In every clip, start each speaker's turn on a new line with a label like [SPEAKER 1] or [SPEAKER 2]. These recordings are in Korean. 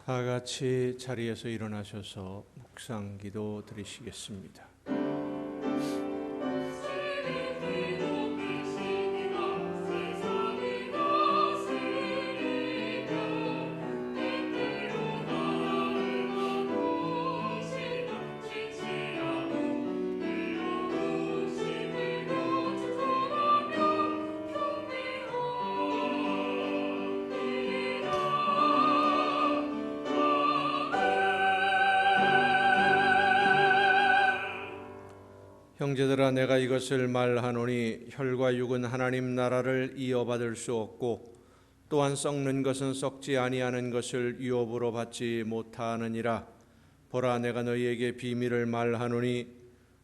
[SPEAKER 1] 다 같이 자리에서 일어나셔서 묵상 기도 드리시겠습니다. 형제들아, 내가 이것을 말하노니 혈과 육은 하나님 나라를 이어받을 수 없고 또한 썩는 것은 썩지 아니하는 것을 유업으로 받지 못하느니라. 보라, 내가 너희에게 비밀을 말하노니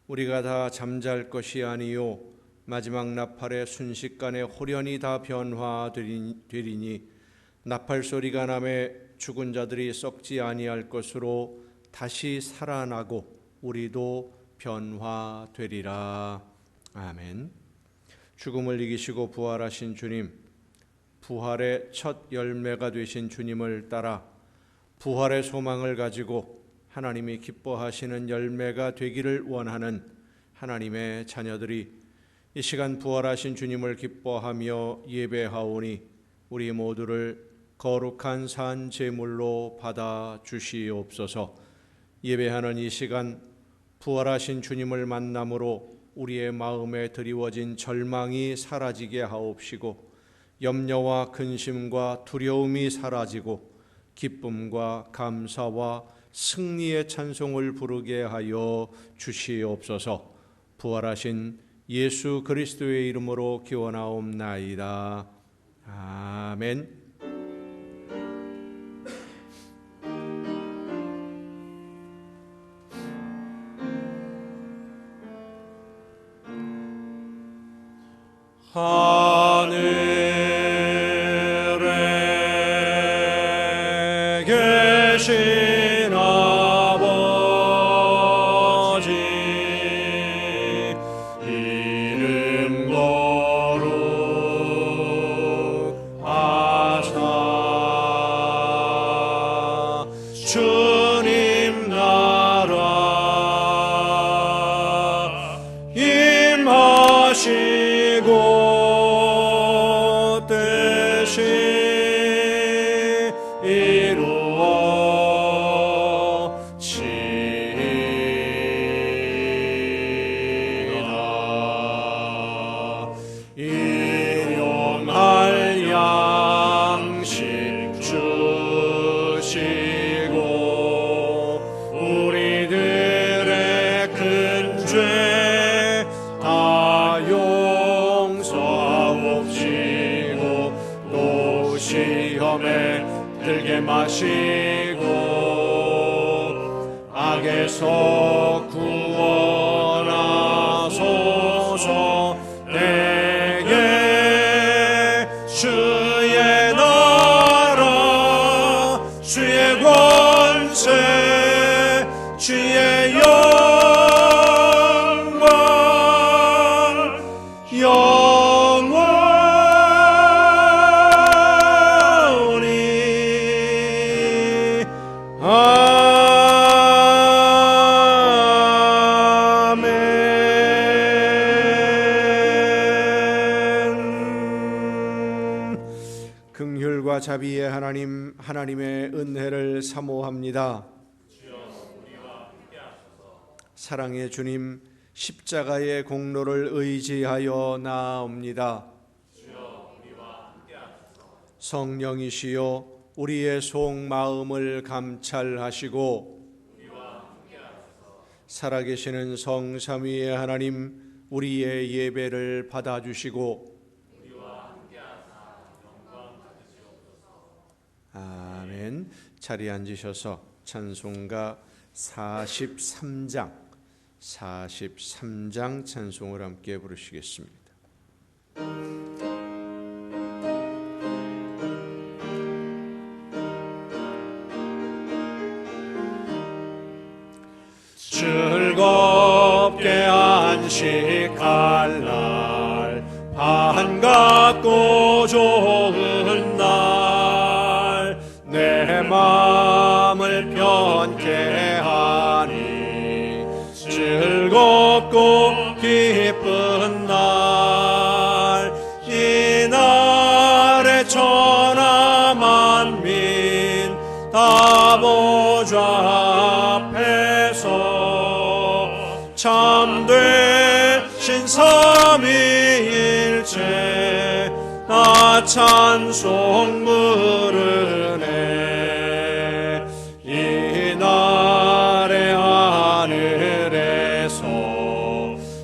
[SPEAKER 1] 우리가 다 잠잘 것이 아니요 마지막 나팔의 순식간에 홀연히 다 변화되리니 나팔 소리가 나매 죽은 자들이 썩지 아니할 것으로 다시 살아나고 우리도 변화되리라. 아멘. 죽음을 이기시고 부활하신 주님, 부활의 첫 열매가 되신 주님을 따라 부활의 소망을 가지고 하나님이 기뻐하시는 열매가 되기를 원하는 하나님의 자녀들이 이 시간 부활하신 주님을 기뻐하며 예배하오니 우리 모두를 거룩한 산 제물로 받아 주시옵소서. 예배하는 이 시간 부활하신 주님을 만남으로 우리의 마음에 드리워진 절망이 사라지게 하옵시고 염려와 근심과 두려움이 사라지고 기쁨과 감사와 승리의 찬송을 부르게 하여 주시옵소서. 부활하신 예수 그리스도의 이름으로 기원하옵나이다. 아멘. 하늘에 계신 아버지, 이름 거룩하사 주님 나라 임하시고 일용할 양식 주시고 우리들의 큰 죄 다 용서하옵시고 또 시험에 들게 마시고 악에서 구원하소서. 내게 주의 나라 주의 권세 주의 영광 영원히 긍휼과 자비의 하나님, 하나님의 은혜를 사모합니다. 사랑의 주님, 십자가의 공로를 의지하여 나아옵니다. 성령이시여 우리의 속마음을 감찰하시고 살아계시는 성삼위의 하나님, 우리의 예배를 받아주시고 아멘. 자리에 앉으셔서 찬송가 43장 찬송을 함께 부르시겠습니다. 즐겁게 안식할 날, 반갑고 좋은 날, 내 마음 마음을 편케 하니 즐겁고 기쁜 날 이날에 천하 만민 다 보좌 앞에서 참되신 삼위일체 나 찬송 부르네. 이날의 하늘에서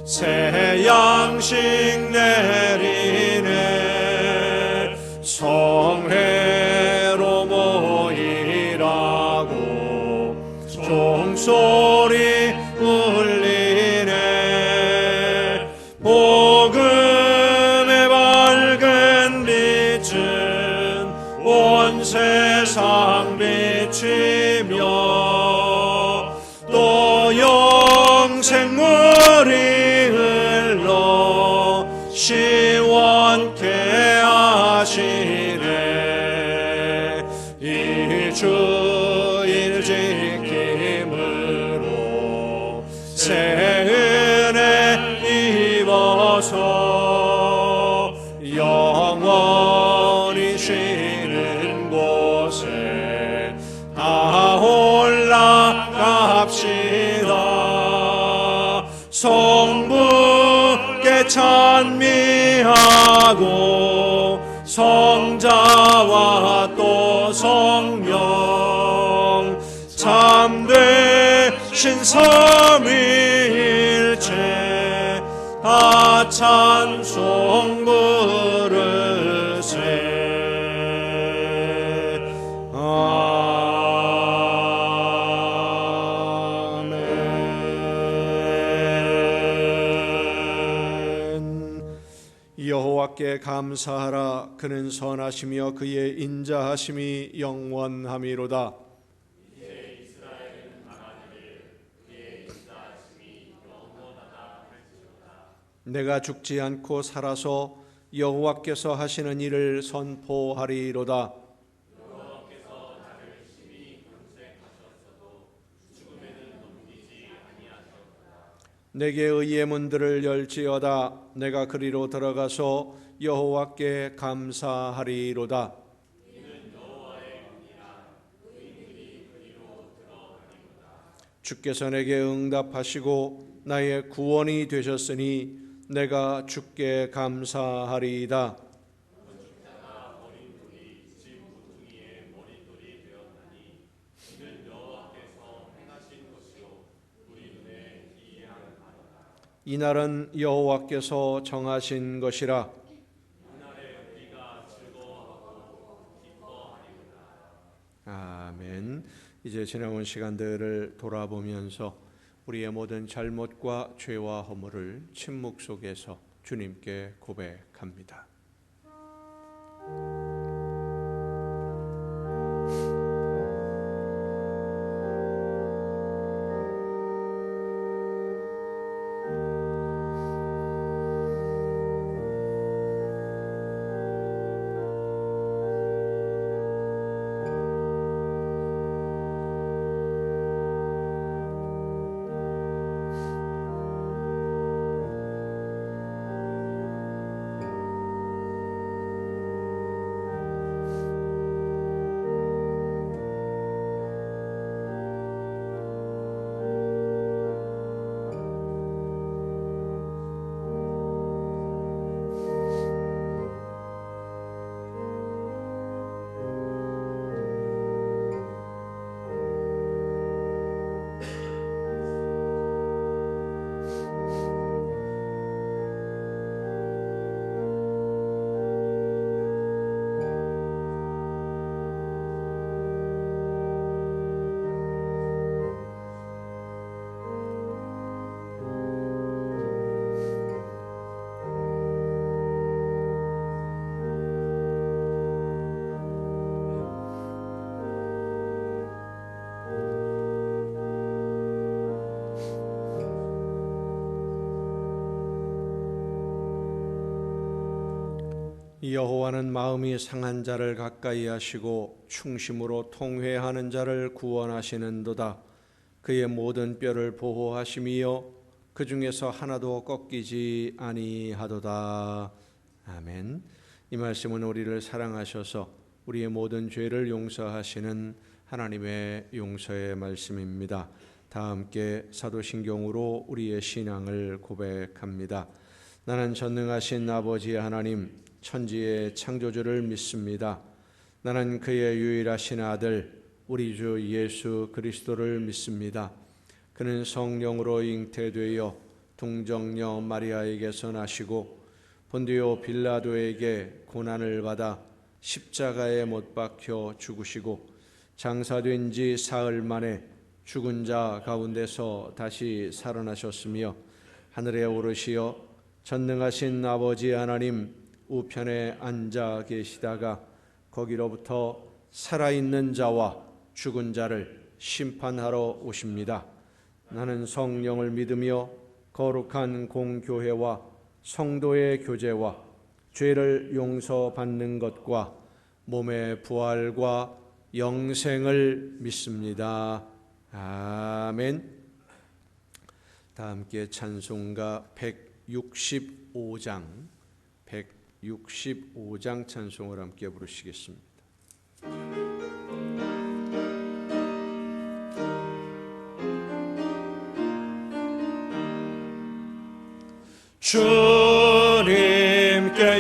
[SPEAKER 1] 새 양식 내리네. 성회로 모이라고 종소리 울리네. 복음의 밝은 빛은 온 세상 비치며 또 영생물이 흘러 시원케 하시네. 이 주일 지킴으로 새 은혜 입어서 영원히 쉬는 곳에 다 올라갑시다. 성부께 찬미하고 성자와 또 성령 참되신 삼위일체 다 찬송 부르세. 여호와께 감사하라. 그는 선하시며 그의 인자하심이 영원함이로다.
[SPEAKER 2] 이제 이스라엘은 하나님을 그의 인자하심이 영원하다 할지로다.
[SPEAKER 1] 내가 죽지 않고 살아서 여호와께서 하시는 일을 선포하리로다.
[SPEAKER 2] 여호와께서 나를 심히 감색하셨어도 죽음에는 넘기지 아니하셨도다.
[SPEAKER 1] 내게 의의 문들을 열지어다. 내가 그리로 들어가서 여호와께 감사하리로다.
[SPEAKER 2] 이는 여호와의 은이라 의인들이 그리로 들어가리로다.
[SPEAKER 1] 주께서 내게 응답하시고 나의 구원이 되셨으니 내가 주께 감사하리이다.
[SPEAKER 2] 건축자가 버린 돌이 집 모퉁이의 머릿돌이 되었나니 이는 여호와께서 행하신 것이요 우리 눈에 기이한 바로다.
[SPEAKER 1] 이날은 여호와께서 정하신 것이라.
[SPEAKER 2] 이날에 우리가 즐거워하고 기뻐하리로다.
[SPEAKER 1] 아멘. 이제 지나온 시간들을 돌아보면서 우리의 모든 잘못과 죄와 허물을 침묵 속에서 주님께 고백합니다. 여호와는 마음이 상한 자를 가까이 하시고 충심으로 통회하는 자를 구원하시는도다. 그의 모든 뼈를 보호하심이요 그 중에서 하나도 꺾이지 아니하도다. 아멘. 이 말씀은 우리를 사랑하셔서 우리의 모든 죄를 용서하시는 하나님의 용서의 말씀입니다. 다 함께 사도신경으로 우리의 신앙을 고백합니다. 나는 전능하신 아버지 하나님 천지의 창조주를 믿습니다. 나는 그의 유일하신 아들 우리 주 예수 그리스도를 믿습니다. 그는 성령으로 잉태되어 동정녀 마리아에게서 나시고 본디오 빌라도에게 고난을 받아 십자가에 못 박혀 죽으시고 장사된 지 사흘 만에 죽은 자 가운데서 다시 살아나셨으며 하늘에 오르시어 전능하신 아버지 하나님 우편에 앉아 계시다가 거기로부터 살아있는 자와 죽은 자를 심판하러 오십니다. 나는 성령을 믿으며 거룩한 공교회와 성도의 교제와 죄를 용서받는 것과 몸의 부활과 영생을 믿습니다. 아멘. 다 함께 찬송가 165장 찬송을 함께 부르시겠습니다. 주님께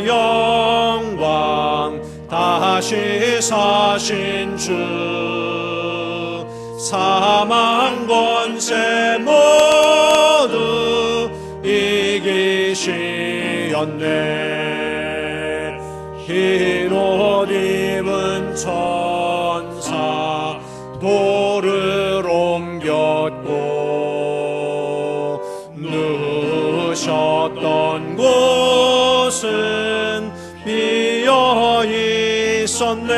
[SPEAKER 1] 영광 다시 사신 주 사망 권세 모두 이기시었네. 흰 옷 입은 천사 돌을 옮겼고 누우셨던 곳은 비어 있었네.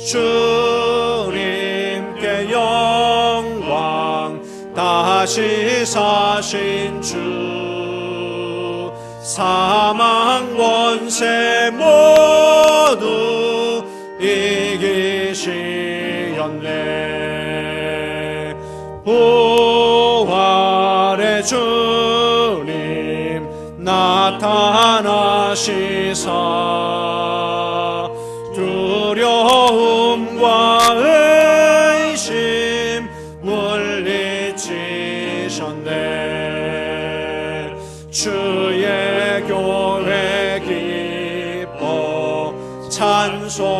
[SPEAKER 1] 주님께 영광 다시 사신 주 사망 권세 모두 이기시었네. 부활의 주님 나타나시사 두려움과 의심 물리치셨네. 주의 교회 기뻐 찬송하여라.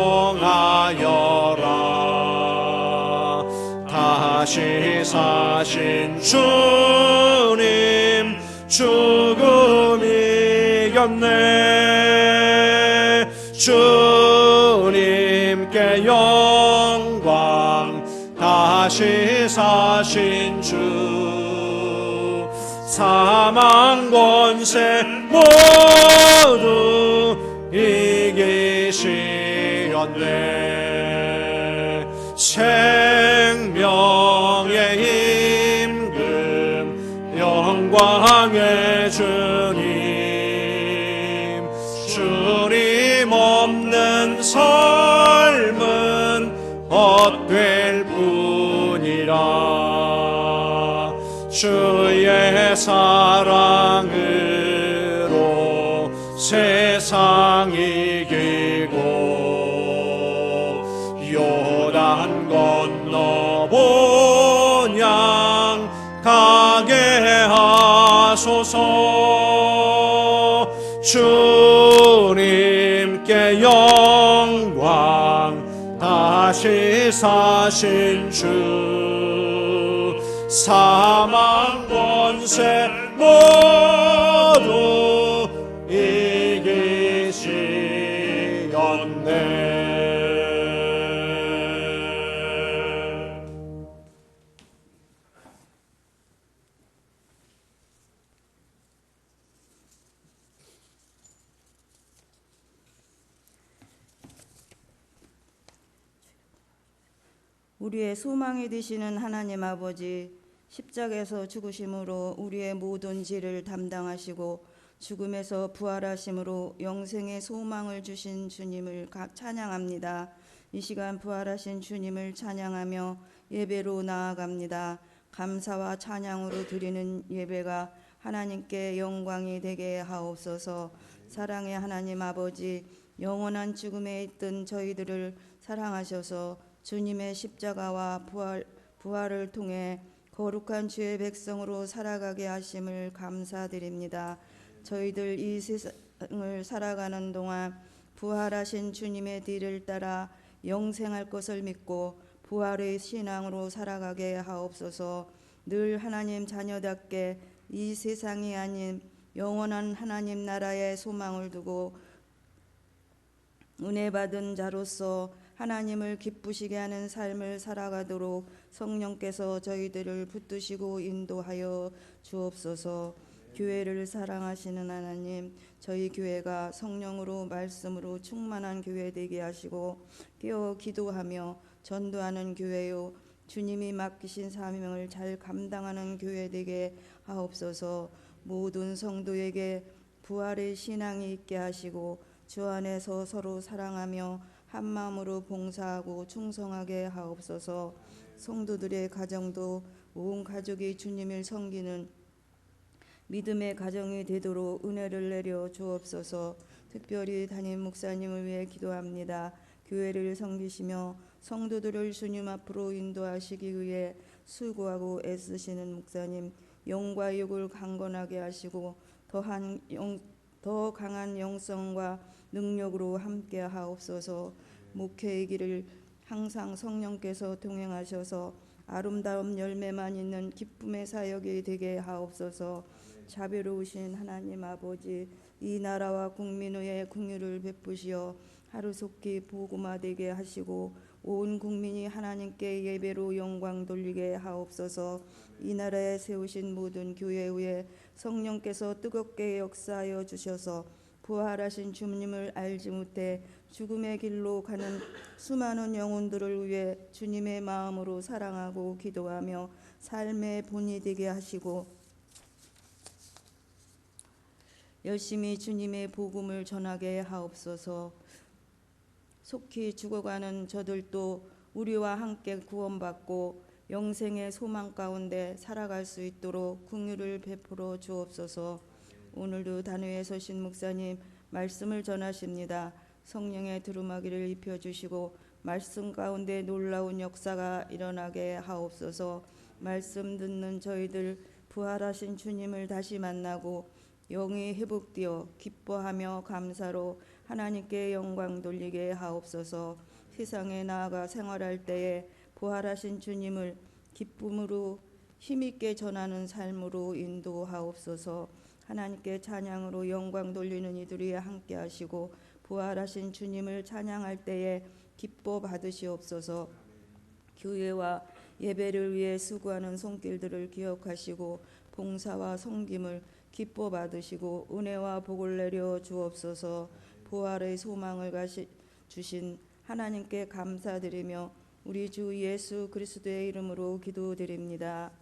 [SPEAKER 1] 다시 사신 주님 죽음 이겼네. 주님께 영광 다시 사신 주 사망 권세 모두 이기시었네. 생명의 임금 영광의 주님 주님 없는 삶은 헛될 뿐이라. 주의 사랑으로 세상 이기고 요단 건너 본향 가게 하소서. 주님께 영광 다시 사신 주 사망 권세 모두 이기시었네.
[SPEAKER 3] 우리의 소망이 되시는 하나님 아버지, 십자가에서 죽으심으로 우리의 모든 죄를 담당하시고 죽음에서 부활하심으로 영생의 소망을 주신 주님을 찬양합니다. 이 시간 부활하신 주님을 찬양하며 예배로 나아갑니다. 감사와 찬양으로 드리는 예배가 하나님께 영광이 되게 하옵소서. 사랑의 하나님 아버지, 영원한 죽음에 있던 저희들을 사랑하셔서 주님의 십자가와 부활을 통해 거룩한 주의 백성으로 살아가게 하심을 감사드립니다. 저희들 이 세상을 살아가는 동안 부활하신 주님의 뒤를 따라 영생할 것을 믿고 부활의 신앙으로 살아가게 하옵소서. 늘 하나님 자녀답게 이 세상이 아닌 영원한 하나님 나라의 소망을 두고 은혜 받은 자로서 하나님을 기쁘시게 하는 삶을 살아가도록 성령께서 저희들을 붙드시고 인도하여 주옵소서. 교회를 사랑하시는 하나님, 저희 교회가 성령으로 말씀으로 충만한 교회 되게 하시고 깨어 기도하며 전도하는 교회요, 주님이 맡기신 사명을 잘 감당하는 교회 되게 하옵소서. 모든 성도에게 부활의 신앙이 있게 하시고 주 안에서 서로 사랑하며 한 마음으로 봉사하고 충성하게 하옵소서. 성도들의 가정도 온 가족이 주님을 섬기는 믿음의 가정이 되도록 은혜를 내려 주옵소서. 특별히 담임 목사님을 위해 기도합니다. 교회를 섬기시며 성도들을 주님 앞으로 인도하시기 위해 수고하고 애쓰시는 목사님, 영과 육을 강건하게 하시고 더 강한 영성과 능력으로 함께 하옵소서. 목회의 길을 항상 성령께서 동행하셔서 아름다운 열매만 있는 기쁨의 사역이 되게 하옵소서. 자비로우신 하나님 아버지, 이 나라와 국민 위에 긍휼을 베푸시어 하루속히 복음화되게 하시고 온 국민이 하나님께 예배로 영광 돌리게 하옵소서. 이 나라에 세우신 모든 교회 위에 성령께서 뜨겁게 역사하여 주셔서 부활하신 주님을 알지 못해 죽음의 길로 가는 수많은 영혼들을 위해 주님의 마음으로 사랑하고 기도하며 삶의 본이 되게 하시고 열심히 주님의 복음을 전하게 하옵소서. 속히 죽어가는 저들도 우리와 함께 구원받고 영생의 소망 가운데 살아갈 수 있도록 긍휼을 베풀어 주옵소서. 오늘도 단위에 서신 목사님 말씀을 전하십니다. 성령의 두루마기를 입혀주시고 말씀 가운데 놀라운 역사가 일어나게 하옵소서. 말씀 듣는 저희들 부활하신 주님을 다시 만나고 영이 회복되어 기뻐하며 감사로 하나님께 영광 돌리게 하옵소서. 세상에 나아가 생활할 때에 부활하신 주님을 기쁨으로 힘있게 전하는 삶으로 인도하옵소서. 하나님께 찬양으로 영광 돌리는 이들이 함께 하시고 부활하신 주님을 찬양할 때에 기뻐 받으시옵소서. 교회와 예배를 위해 수고하는 손길들을 기억하시고 봉사와 섬김을 기뻐 받으시고 은혜와 복을 내려 주옵소서. 부활의 소망을 주신 하나님께 감사드리며 우리 주 예수 그리스도의 이름으로 기도드립니다.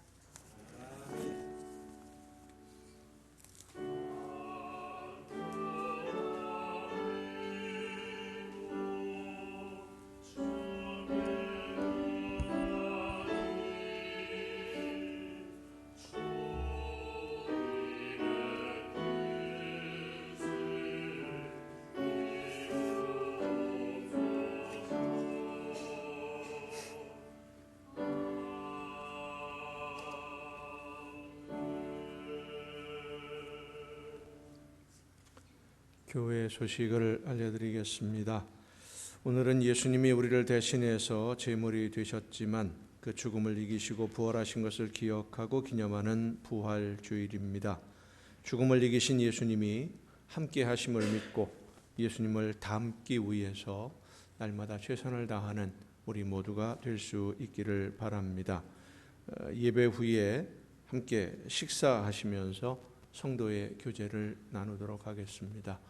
[SPEAKER 1] 교회 소식을 알려드리겠습니다. 오늘은 예수님이 우리를 대신해서 제물이 되셨지만 그 죽음을 이기시고 부활하신 것을 기억하고 기념하는 부활주일입니다. 죽음을 이기신 예수님이 함께 하심을 믿고 예수님을 닮기 위해서 날마다 최선을 다하는 우리 모두가 될 수 있기를 바랍니다. 예배 후에 함께 식사하시면서 성도의 교제를 나누도록 하겠습니다.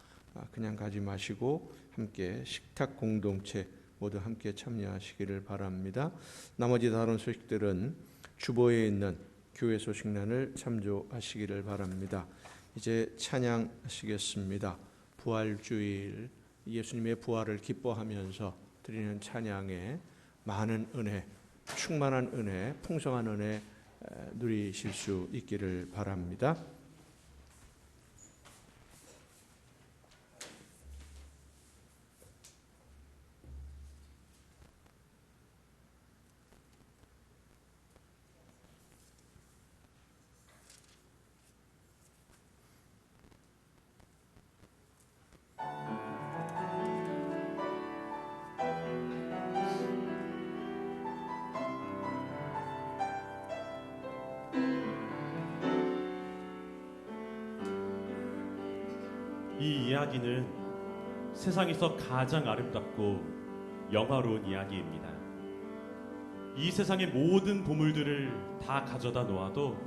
[SPEAKER 1] 그냥 가지 마시고 함께 식탁 공동체 모두 함께 참여하시기를 바랍니다. 나머지 다른 소식들은 주보에 있는 교회 소식란을 참조하시기를 바랍니다. 이제 찬양하시겠습니다. 부활주일 예수님의 부활을 기뻐하면서 드리는 찬양에 많은 은혜, 충만한 은혜, 풍성한 은혜 누리실 수 있기를 바랍니다.
[SPEAKER 2] 이 이야기는 세상에서 가장 아름답고 영화로운 이야기입니다. 이 세상의 모든 보물들을 다 가져다 놓아도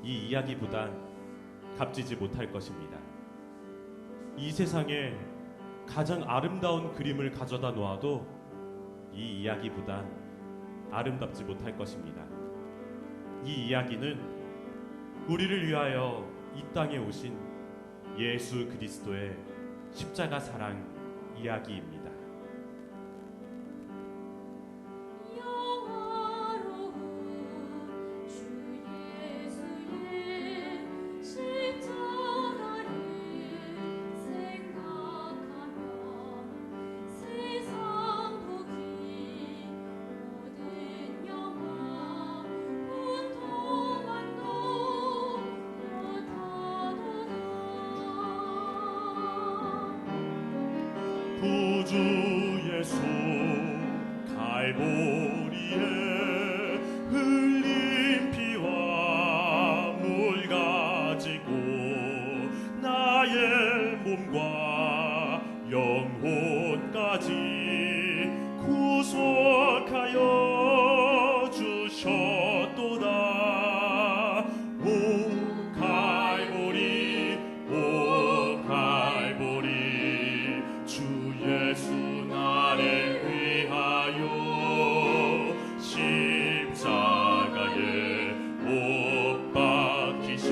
[SPEAKER 2] 이 이야기보단 값지지 못할 것입니다. 이 세상에 가장 아름다운 그림을 가져다 놓아도 이 이야기보단 아름답지 못할 것입니다. 이 이야기는 우리를 위하여 이 땅에 오신 예수 그리스도의 십자가 사랑 이야기입니다. 구주 예수 갈보리에 흘린 피와 물 가지고 나의 몸과 영혼까지 구속하여 주셨도다. 오 갈보리, 오 갈보리, 주 예수 나를 위하여 십자가에 못 박히신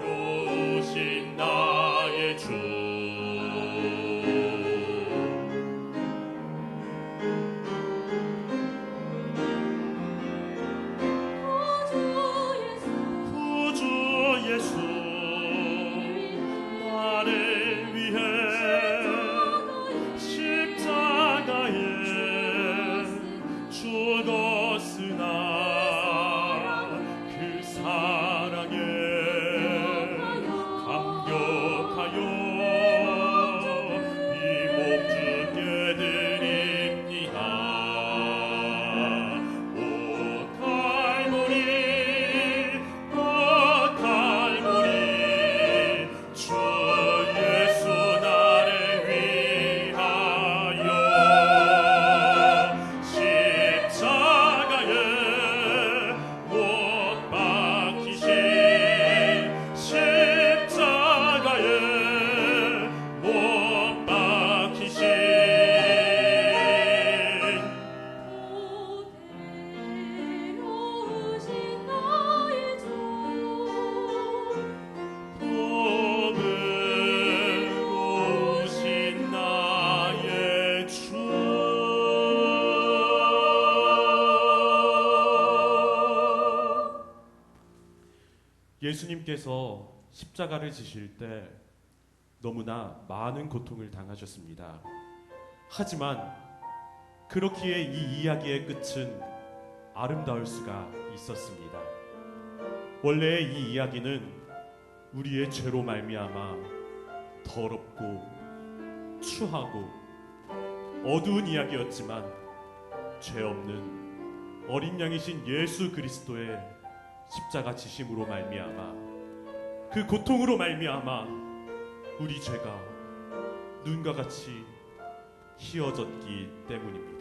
[SPEAKER 2] 보배로우신 나의 주. 구주 예수 나를 위해 십자가에 죽었으나 그 사랑에 감격하여 이 몸 주께 드립니다. 오 갈보리, 오 갈보리, 주 예수 나를 위하여 십자가에 못 박히신, 십자가에 못 박히신 보배로우신 나의 주. 예수님께서 십자가를 지실 때 너무나 많은 고통을 당하셨습니다. 하지만 그렇기에 이 이야기의 끝은 아름다울 수가 있었습니다. 원래 이 이야기는 우리의 죄로 말미암아 더럽고 추하고 어두운 이야기였지만 죄 없는 어린 양이신 예수 그리스도의 십자가 지심으로 말미암아 그 고통으로 말미암아 우리 죄가 눈과 같이 희어졌기 때문입니다.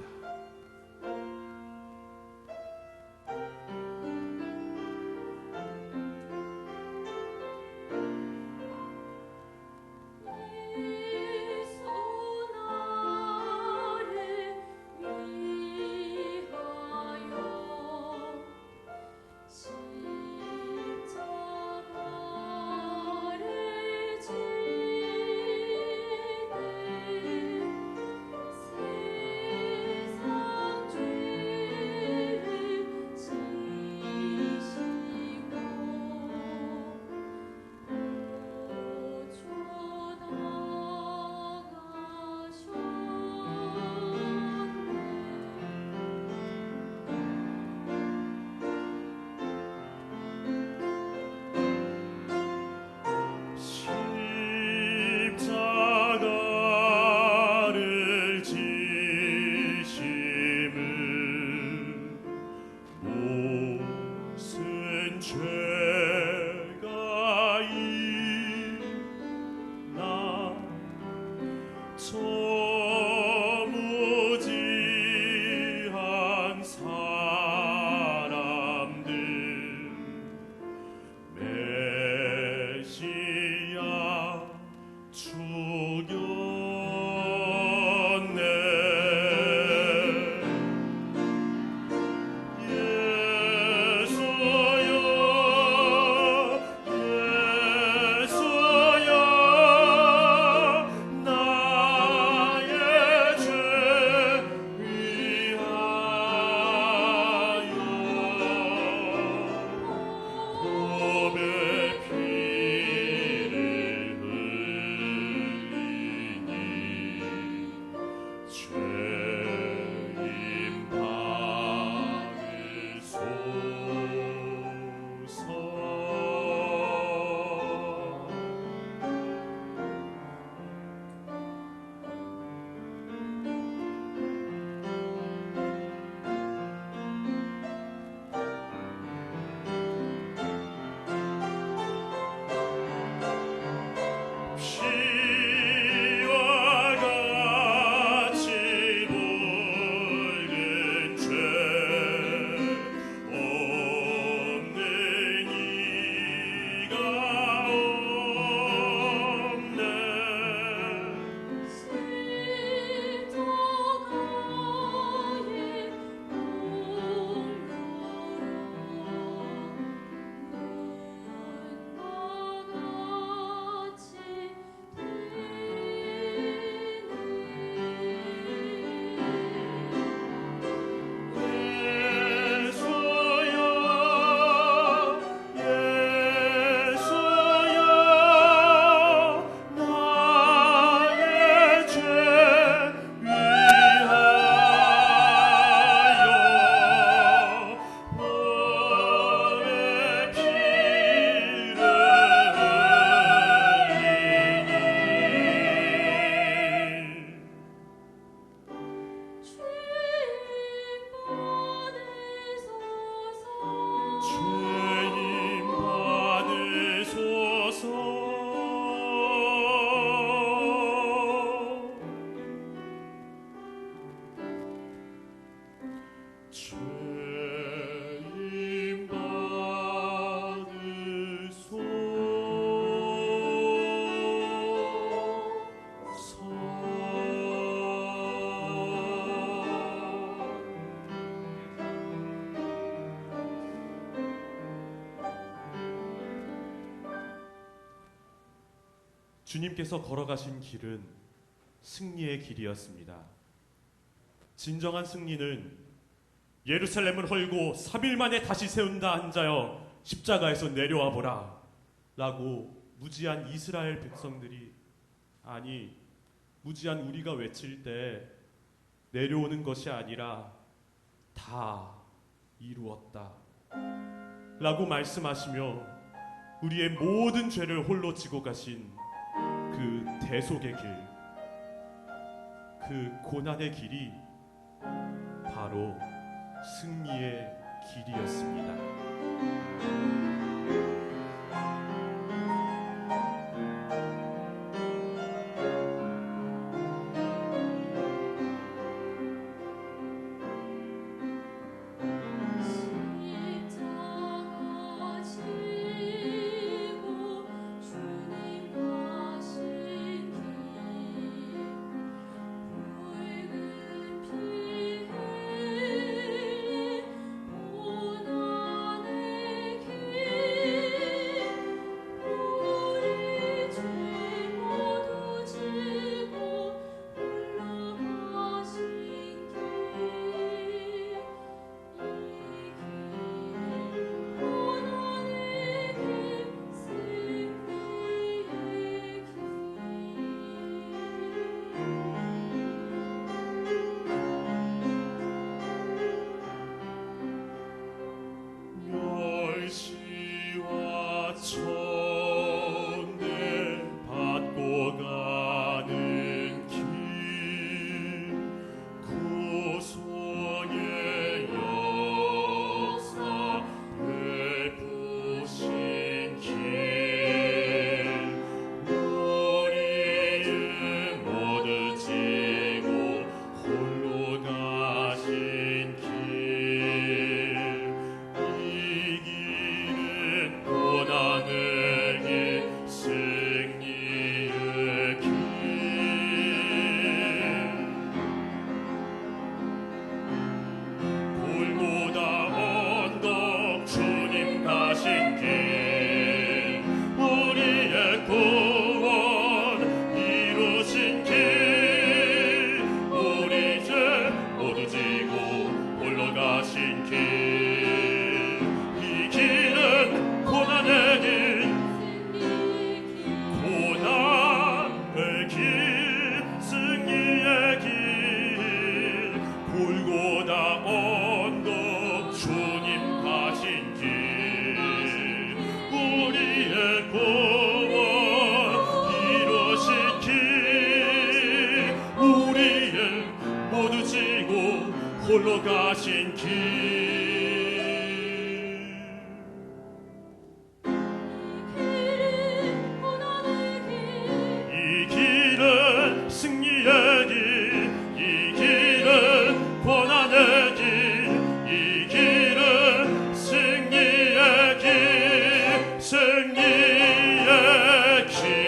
[SPEAKER 4] 예수 나를 위하여
[SPEAKER 2] 죄임 주님께서 걸어가신 길은 승리의 길이었습니다. 진정한 승리는 예루살렘을 헐고 3일 만에 다시 세운다 한 자여 십자가에서 내려와 보라 라고 무지한 이스라엘 백성들이, 아니 무지한 우리가 외칠 때 내려오는 것이 아니라 다 이루었다 라고 말씀하시며 우리의 모든 죄를 홀로 지고 가신 그 대속의 길, 그 고난의 길이 바로 승리의 길이었습니다. 홀로 가신 길. 이 길은 승리의 길, 이 길은 고난의 길, 이 길은 승리의 길, 승리의 길.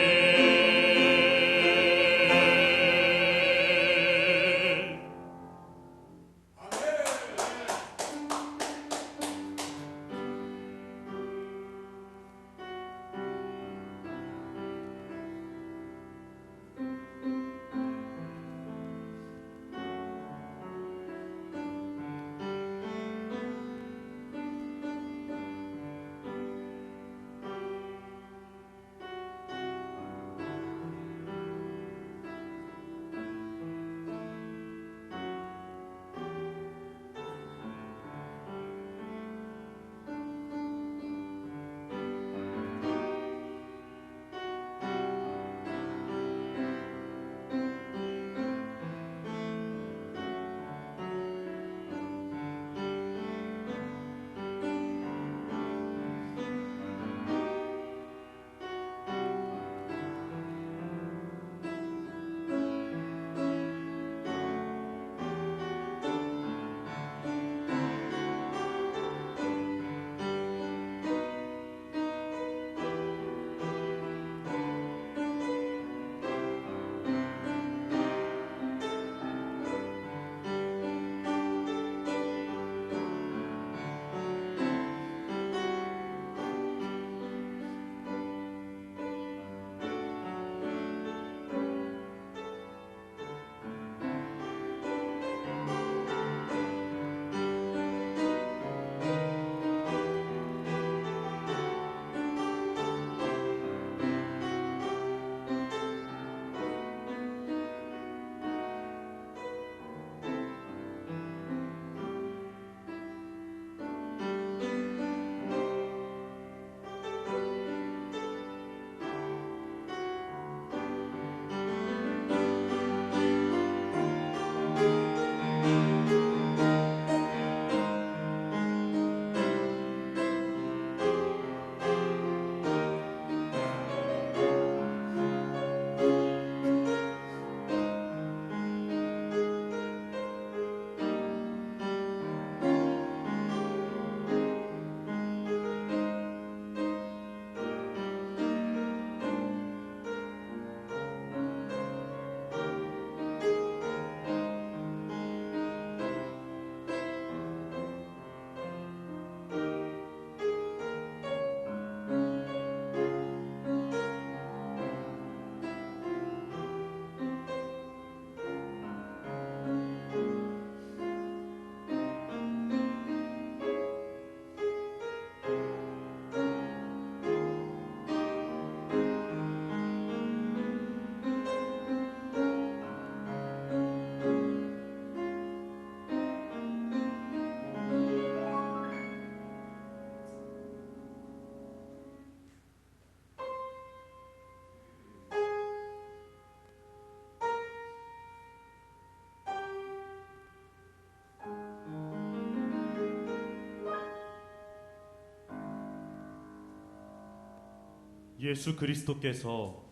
[SPEAKER 2] 예수 그리스도께서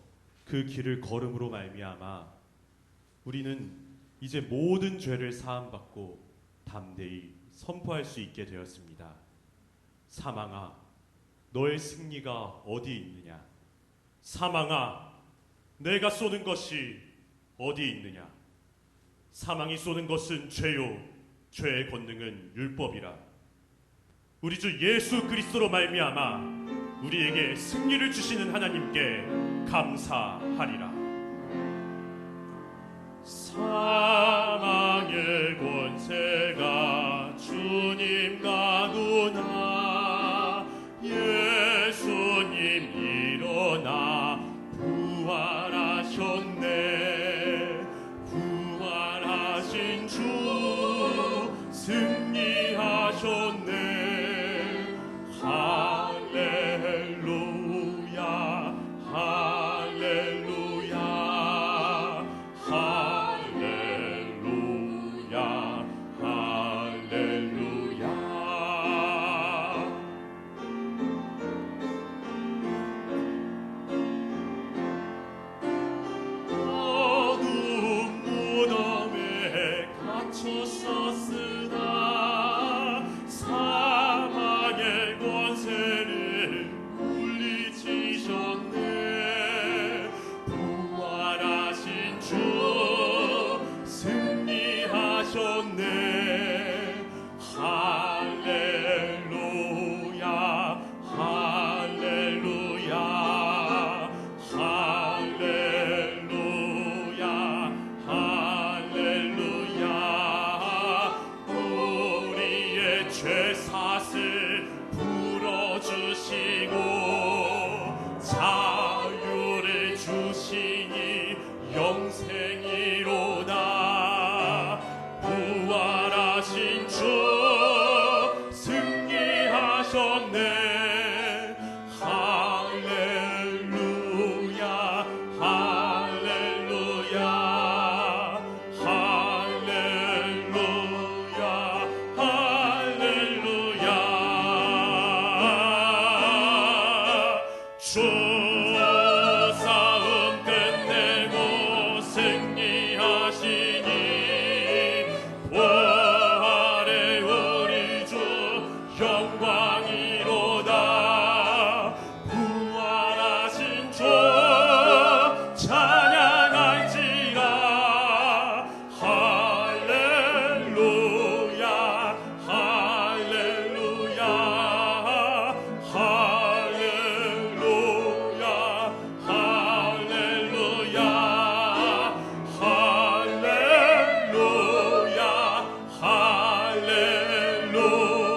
[SPEAKER 2] 그 길을 걸음으로 말미암아 우리는 이제 모든 죄를 사함받고 담대히 선포할 수 있게 되었습니다. 사망아, 너의 승리가 어디 있느냐? 사망아, 내가 쏘는 것이 어디 있느냐? 사망이 쏘는 것은 죄요, 죄의 권능은 율법이라. 우리 주 예수 그리스도로 말미암아 우리에게 승리를 주시는 하나님께 감사하리라. 사망의 권세가 주님과 누나, 예수님 일어나 부활하셨네. 부활하신 주 승리하셨네. 할렐루야, 할렐루야, 할렐루야, 할렐루야. 어두운 무덤에 갇혔었으나 사망의 권세를 물리치셨네. 부활하신 주 승리하셨네. 할렐루야, 할렐루야, 할렐루야, 할렐루야. 우리의 죄사슬 풀어주시고 자유를 주시니 영생이로다. 부활하신 주 승리하셨네. 할렐루야, 할렐루야, 할렐루야, 할렐루야. 주 싸움 끝내고 승리하시니 부활의 우리 주 영광이로다. 부활하신 주 찬양할지라. 할렐루야, 할렐루야, 할렐루야, 할렐루야, 할렐루야, 할렐루야,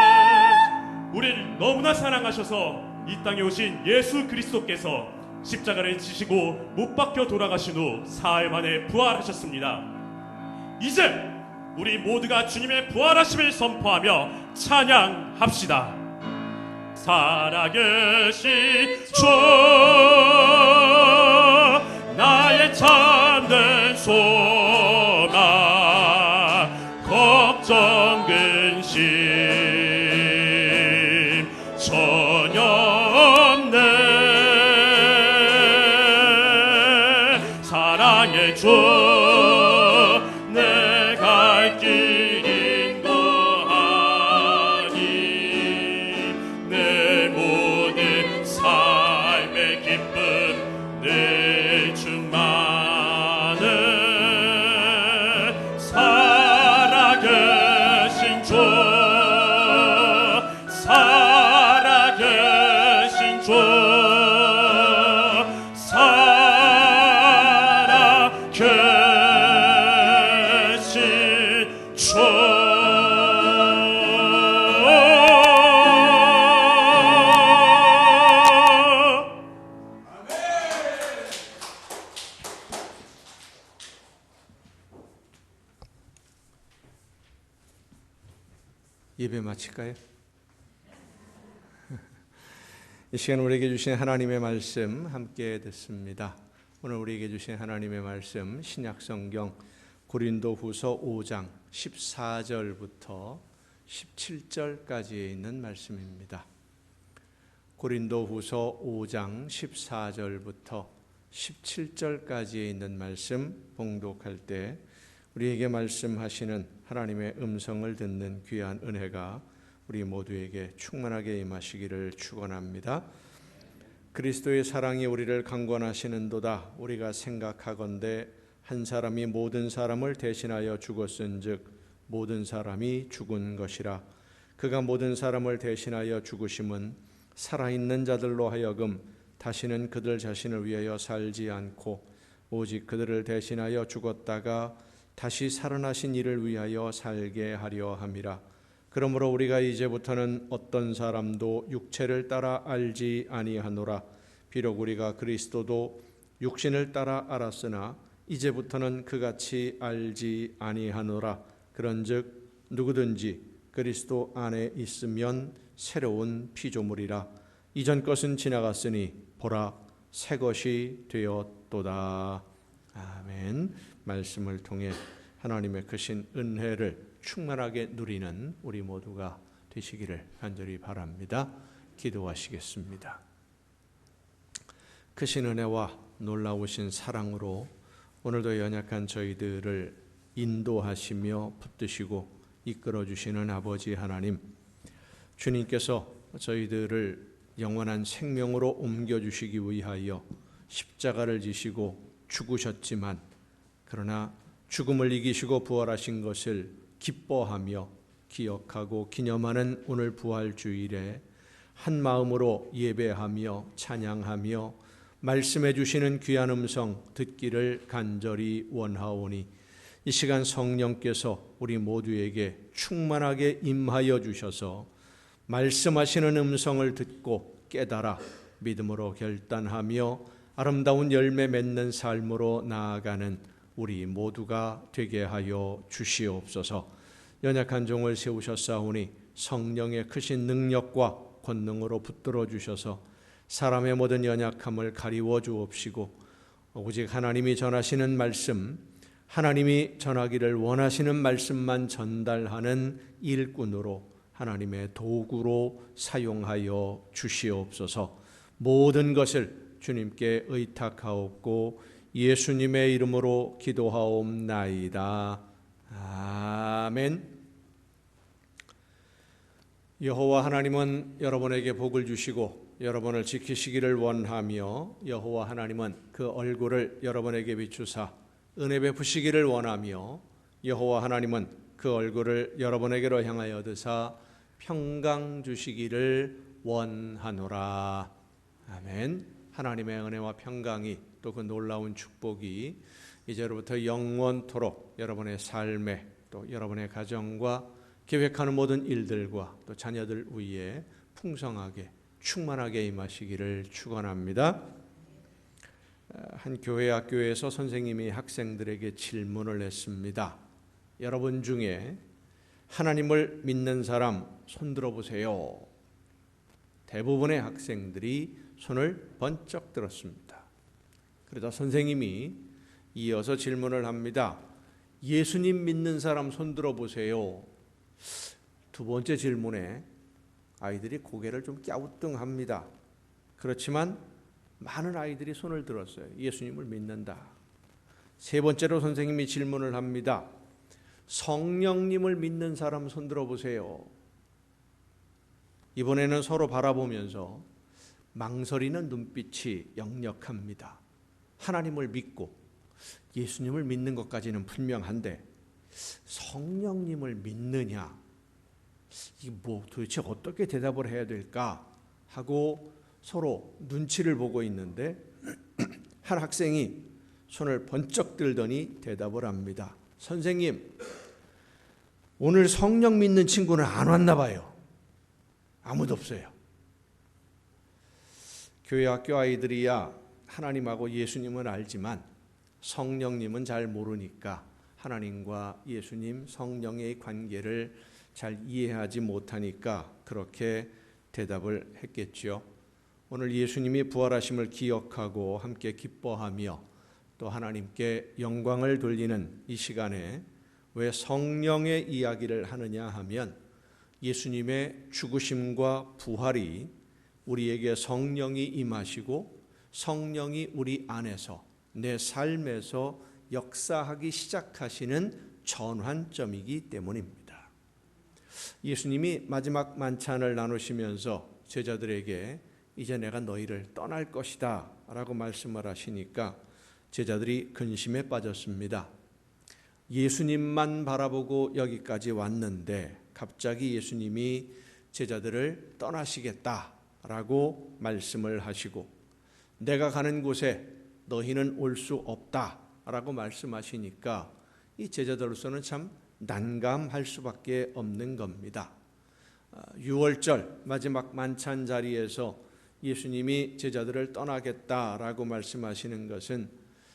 [SPEAKER 2] 할렐루야. 우리를 너무나 사랑하셔서 이 땅에 오신 예수 그리스도께서 십자가를 지시고 못 박혀 돌아가신 후 사흘 만에 부활하셨습니다. 이제 우리 모두가 주님의 부활하심을 선포하며 찬양합시다. 살아계신 주, 나의 참된 소망, 걱정 근심 전혀 없네. 사랑의 주, 내 갈 길 인도하니 내 모든 삶의 기쁨 늘 충만해. 살아계신 주, 살아계신
[SPEAKER 1] 예배 마칠까요? 이 시간 우리에게 주신 하나님의 말씀 함께 듣습니다. 오늘 우리에게 주신 하나님의 말씀 신약성경 고린도후서 5장 14절부터 17절까지에 있는 말씀입니다. 고린도후서 5장 14절부터 17절까지에 있는 말씀 봉독할 때 우리에게 말씀하시는 하나님의 음성을 듣는 귀한 은혜가 우리 모두에게 충만하게 임하시기를 축원합니다. 그리스도의 사랑이 우리를 강권하시는도다. 우리가 생각하건대 한 사람이 모든 사람을 대신하여 죽었은즉 모든 사람이 죽은 것이라. 그가 모든 사람을 대신하여 죽으심은 살아있는 자들로 하여금 다시는 그들 자신을 위하여 살지 않고 오직 그들을 대신하여 죽었다가 다시 살아나신 이를 위하여 살게 하려 함이라. 그러므로 우리가 이제부터는 어떤 사람도 육체를 따라 알지 아니하노라. 비록 우리가 그리스도도 육신을 따라 알았으나 이제부터는 그같이 알지 아니하노라. 그런즉 누구든지 그리스도 안에 있으면 새로운 피조물이라. 이전 것은 지나갔으니 보라 새 것이 되었도다. 아멘. 말씀을 통해 하나님의 크신 은혜를 충만하게 누리는 우리 모두가 되시기를 간절히 바랍니다. 기도하시겠습니다. 크신 은혜와 놀라우신 사랑으로 오늘도 연약한 저희들을 인도하시며 붙드시고 이끌어 주시는 아버지 하나님, 주님께서 저희들을 영원한 생명으로 옮겨주시기 위하여 십자가를 지시고 죽으셨지만 그러나 죽음을 이기시고 부활하신 것을 기뻐하며 기억하고 기념하는 오늘 부활주일에 한 마음으로 예배하며 찬양하며 말씀해 주시는 귀한 음성 듣기를 간절히 원하오니 이 시간 성령께서 우리 모두에게 충만하게 임하여 주셔서 말씀하시는 음성을 듣고 깨달아 믿음으로 결단하며 아름다운 열매 맺는 삶으로 나아가는 우리 모두가 되게 하여 주시옵소서. 연약한 종을 세우셨사오니 성령의 크신 능력과 권능으로 붙들어 주셔서 사람의 모든 연약함을 가리워 주옵시고 오직 하나님이 전하시는 말씀, 하나님이 전하기를 원하시는 말씀만 전달하는 일꾼으로 하나님의 도구로 사용하여 주시옵소서. 모든 것을 주님께 의탁하옵고 예수님의 이름으로 기도하옵나이다. 아멘. 여호와 하나님은 여러분에게 복을 주시고 여러분을 지키시기를 원하며 여호와 하나님은 그 얼굴을 여러분에게 비추사 은혜 베푸시기를 원하며 여호와 하나님은 그 얼굴을 여러분에게로 향하여 드사 평강 주시기를 원하노라. 아멘. 하나님의 은혜와 평강이 또 그 놀라운 축복이 이제로부터 영원토록 여러분의 삶에 또 여러분의 가정과 계획하는 모든 일들과 또 자녀들 위에 풍성하게 충만하게 임하시기를 축원합니다. 한 교회 학교에서 선생님이 학생들에게 질문을 했습니다. 여러분 중에 하나님을 믿는 사람 손들어 보세요. 대부분의 학생들이 손을 번쩍 들었습니다. 그러자 선생님이 이어서 질문을 합니다. 예수님 믿는 사람 손들어 보세요. 두 번째 질문에 아이들이 고개를 좀 갸우뚱합니다. 그렇지만 많은 아이들이 손을 들었어요. 예수님을 믿는다. 세 번째로 선생님이 질문을 합니다. 성령님을 믿는 사람 손들어 보세요. 이번에는 서로 바라보면서 망설이는 눈빛이 역력합니다. 하나님을 믿고 예수님을 믿는 것까지는 분명한데 성령님을 믿느냐? 이게 뭐 도대체 어떻게 대답을 해야 될까? 하고 서로 눈치를 보고 있는데 한 학생이 손을 번쩍 들더니 대답을 합니다. 선생님, 오늘 성령 믿는 친구는 안 왔나 봐요. 아무도 없어요. 교회 학교 아이들이야 하나님하고 예수님은 알지만 성령님은 잘 모르니까 하나님과 예수님 성령의 관계를 잘 이해하지 못하니까 그렇게 대답을 했겠죠. 오늘 예수님이 부활하심을 기억하고 함께 기뻐하며 또 하나님께 영광을 돌리는 이 시간에 왜 성령의 이야기를 하느냐 하면 예수님의 죽으심과 부활이 우리에게 성령이 임하시고 성령이 우리 안에서 내 삶에서 역사하기 시작하시는 전환점이기 때문입니다. 예수님이 마지막 만찬을 나누시면서 제자들에게 이제 내가 너희를 떠날 것이다 라고 말씀을 하시니까 제자들이 근심에 빠졌습니다. 예수님만 바라보고 여기까지 왔는데 갑자기 예수님이 제자들을 떠나시겠다라고 말씀을 하시고 내가 가는 곳에 너희는 올 수 없다라고 말씀하시니까 이 제자들로서는 참 난감할 수밖에 없는 겁니다. 6월절 마지막 만찬 자리에서 예수님이 제자들을 떠나겠다라고 말씀하시는 것은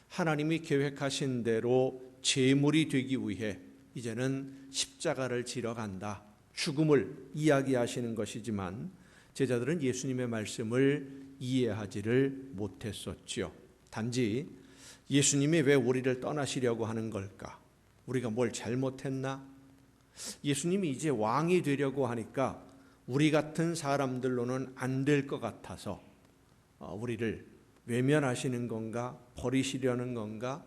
[SPEAKER 1] 하나님이 계획하신 대로 제물이 되기 위해 이제는 십자가를 지러 간다, 죽음을 이야기하시는 것이지만 제자들은 예수님의 말씀을 이해하지를 못했었죠. 단지 예수님이 왜 우리를 떠나시려고 하는 걸까? 우리가 뭘 잘못했나? 예수님이 이제 왕이 되려고 하니까 우리 같은 사람들로는 안 될 것 같아서 우리를 외면하시는 건가? 버리시려는 건가?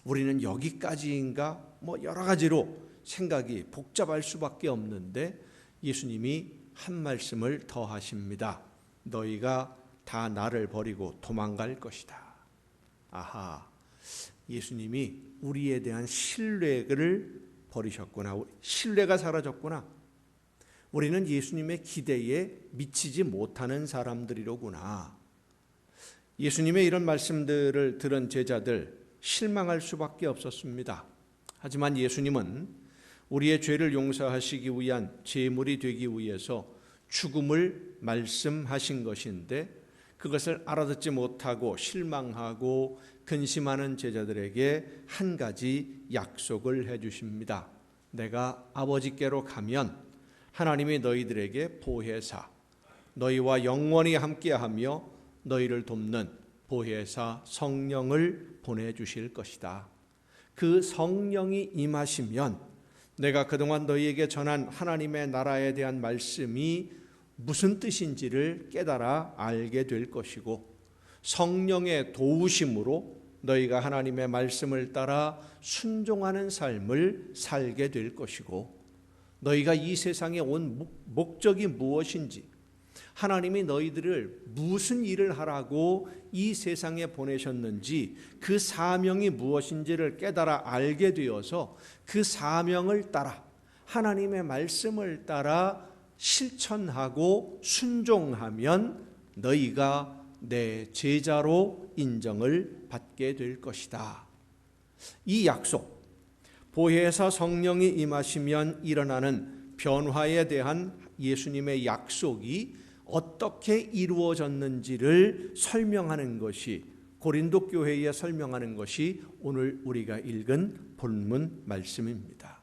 [SPEAKER 1] 우리는 여기까지인가? 여러 가지로 생각이 복잡할 수밖에 없는데 예수님이 한 말씀을 더 하십니다. 너희가 다 나를 버리고 도망갈 것이다. 아하, 예수님이 우리에 대한 신뢰를 버리셨구나. 신뢰가 사라졌구나. 우리는 예수님의 기대에 미치지 못하는 사람들이로구나. 예수님의 이런 말씀들을 들은 제자들 실망할 수밖에 없었습니다. 하지만 예수님은 우리의 죄를 용서하시기 위한 제물이 되기 위해서 죽음을 말씀하신 것인데 그것을 알아듣지 못하고 실망하고 근심하는 제자들에게 한 가지 약속을 해주십니다. 내가 아버지께로 가면 하나님이 너희들에게 보혜사, 너희와 영원히 함께하며 너희를 돕는 보혜사 성령을 보내주실 것이다. 그 성령이 임하시면 내가 그동안 너희에게 전한 하나님의 나라에 대한 말씀이 무슨 뜻인지를 깨달아 알게 될 것이고 성령의 도우심으로 너희가 하나님의 말씀을 따라 순종하는 삶을 살게 될 것이고 너희가 이 세상에 온 목적이 무엇인지 하나님이 너희들을 무슨 일을 하라고 이 세상에 보내셨는지 그 사명이 무엇인지를 깨달아 알게 되어서 그 사명을 따라 하나님의 말씀을 따라 실천하고 순종하면 너희가 내 제자로 인정을 받게 될 것이다. 이 약속, 보혜사 성령이 임하시면 일어나는 변화에 대한 예수님의 약속이 어떻게 이루어졌는지를 설명하는 것이 고린도 교회에 설명하는 것이 오늘 우리가 읽은 본문 말씀입니다.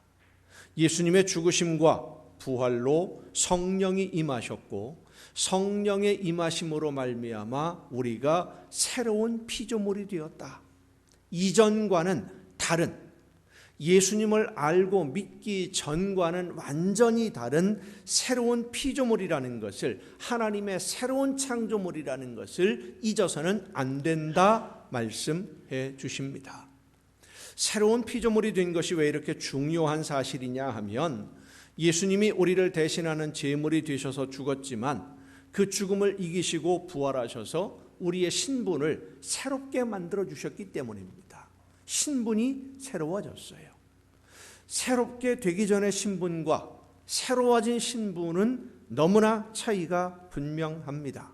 [SPEAKER 1] 예수님의 죽으심과 부활로 성령이 임하셨고 성령의 임하심으로 말미암아 우리가 새로운 피조물이 되었다. 이전과는 다른 예수님을 알고 믿기 전과는 완전히 다른 새로운 피조물이라는 것을 하나님의 새로운 창조물이라는 것을 잊어서는 안 된다 말씀해 주십니다. 새로운 피조물이 된 것이 왜 이렇게 중요한 사실이냐 하면 예수님이 우리를 대신하는 제물이 되셔서 죽었지만 그 죽음을 이기시고 부활하셔서 우리의 신분을 새롭게 만들어 주셨기 때문입니다. 신분이 새로워졌어요. 새롭게 되기 전의 신분과 새로워진 신분은 너무나 차이가 분명합니다.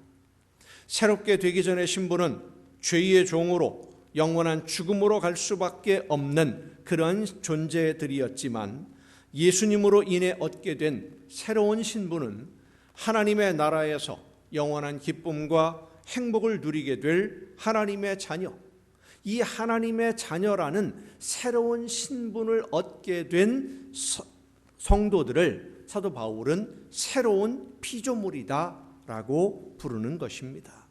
[SPEAKER 1] 새롭게 되기 전의 신분은 죄의 종으로 영원한 죽음으로 갈 수밖에 없는 그런 존재들이었지만 예수님으로 인해 얻게 된 새로운 신분은 하나님의 나라에서 영원한 기쁨과 행복을 누리게 될 하나님의 자녀, 이 하나님의 자녀라는 새로운 신분을 얻게 된 성도들을 사도 바울은 새로운 피조물이다라고 부르는 것입니다.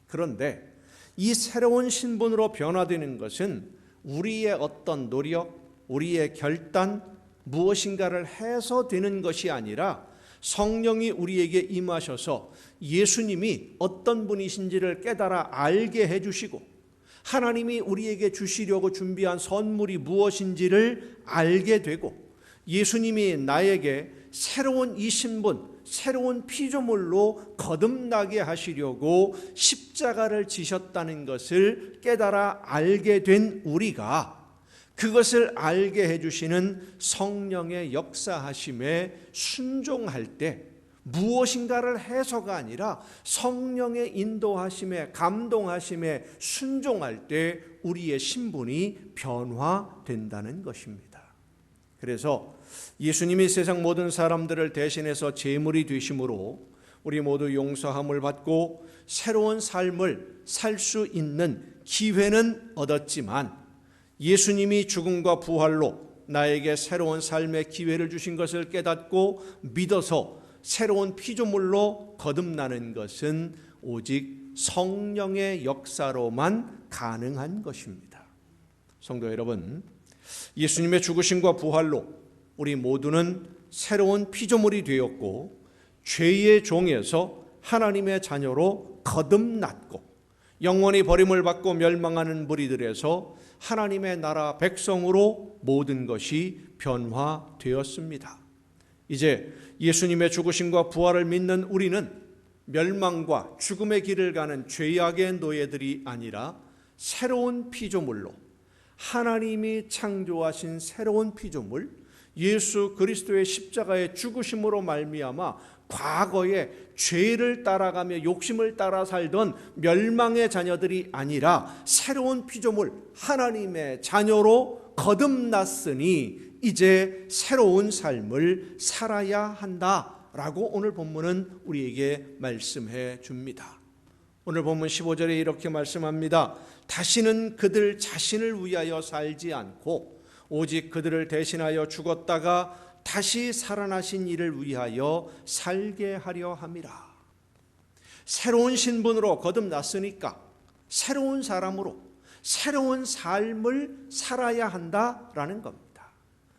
[SPEAKER 1] 그런데 이 새로운 신분으로 변화되는 것은 우리의 어떤 노력, 우리의 결단, 무엇인가를 해서 되는 것이 아니라 성령이 우리에게 임하셔서 예수님이 어떤 분이신지를 깨달아 알게 해주시고 하나님이 우리에게 주시려고 준비한 선물이 무엇인지를 알게 되고 예수님이 나에게 새로운 이 신분, 새로운 피조물로 거듭나게 하시려고 십자가를 지셨다는 것을 깨달아 알게 된 우리가 그것을 알게 해주시는 성령의 역사하심에 순종할 때 무엇인가를 해서가 아니라 성령의 인도하심에 감동하심에 순종할 때 우리의 신분이 변화된다는 것입니다. 그래서 예수님이 세상 모든 사람들을 대신해서 제물이 되심으로 우리 모두 용서함을 받고 새로운 삶을 살 수 있는 기회는 얻었지만 예수님이 죽음과 부활로 나에게 새로운 삶의 기회를 주신 것을 깨닫고 믿어서 새로운 피조물로 거듭나는 것은 오직 성령의 역사로만 가능한 것입니다. 성도 여러분, 예수님의 죽으심과 부활로 우리 모두는 새로운 피조물이 되었고 죄의 종에서 하나님의 자녀로 거듭났고 영원히 버림을 받고 멸망하는 무리들에서 하나님의 나라 백성으로 모든 것이 변화되었습니다. 이제 예수님의 죽으심과 부활을 믿는 우리는 멸망과 죽음의 길을 가는 죄악의 노예들이 아니라 새로운 피조물로 하나님이 창조하신 새로운 피조물 예수 그리스도의 십자가의 죽으심으로 말미암아 과거에 죄를 따라가며 욕심을 따라 살던 멸망의 자녀들이 아니라 새로운 피조물 하나님의 자녀로 거듭났으니 이제 새로운 삶을 살아야 한다라고 오늘 본문은 우리에게 말씀해 줍니다. 오늘 본문 15절에 이렇게 말씀합니다. 다시는 그들 자신을 위하여 살지 않고 오직 그들을 대신하여 죽었다가 다시 살아나신 이를 위하여 살게 하려 함이라. 새로운 신분으로 거듭났으니까 새로운 사람으로 새로운 삶을 살아야 한다라는 겁니다.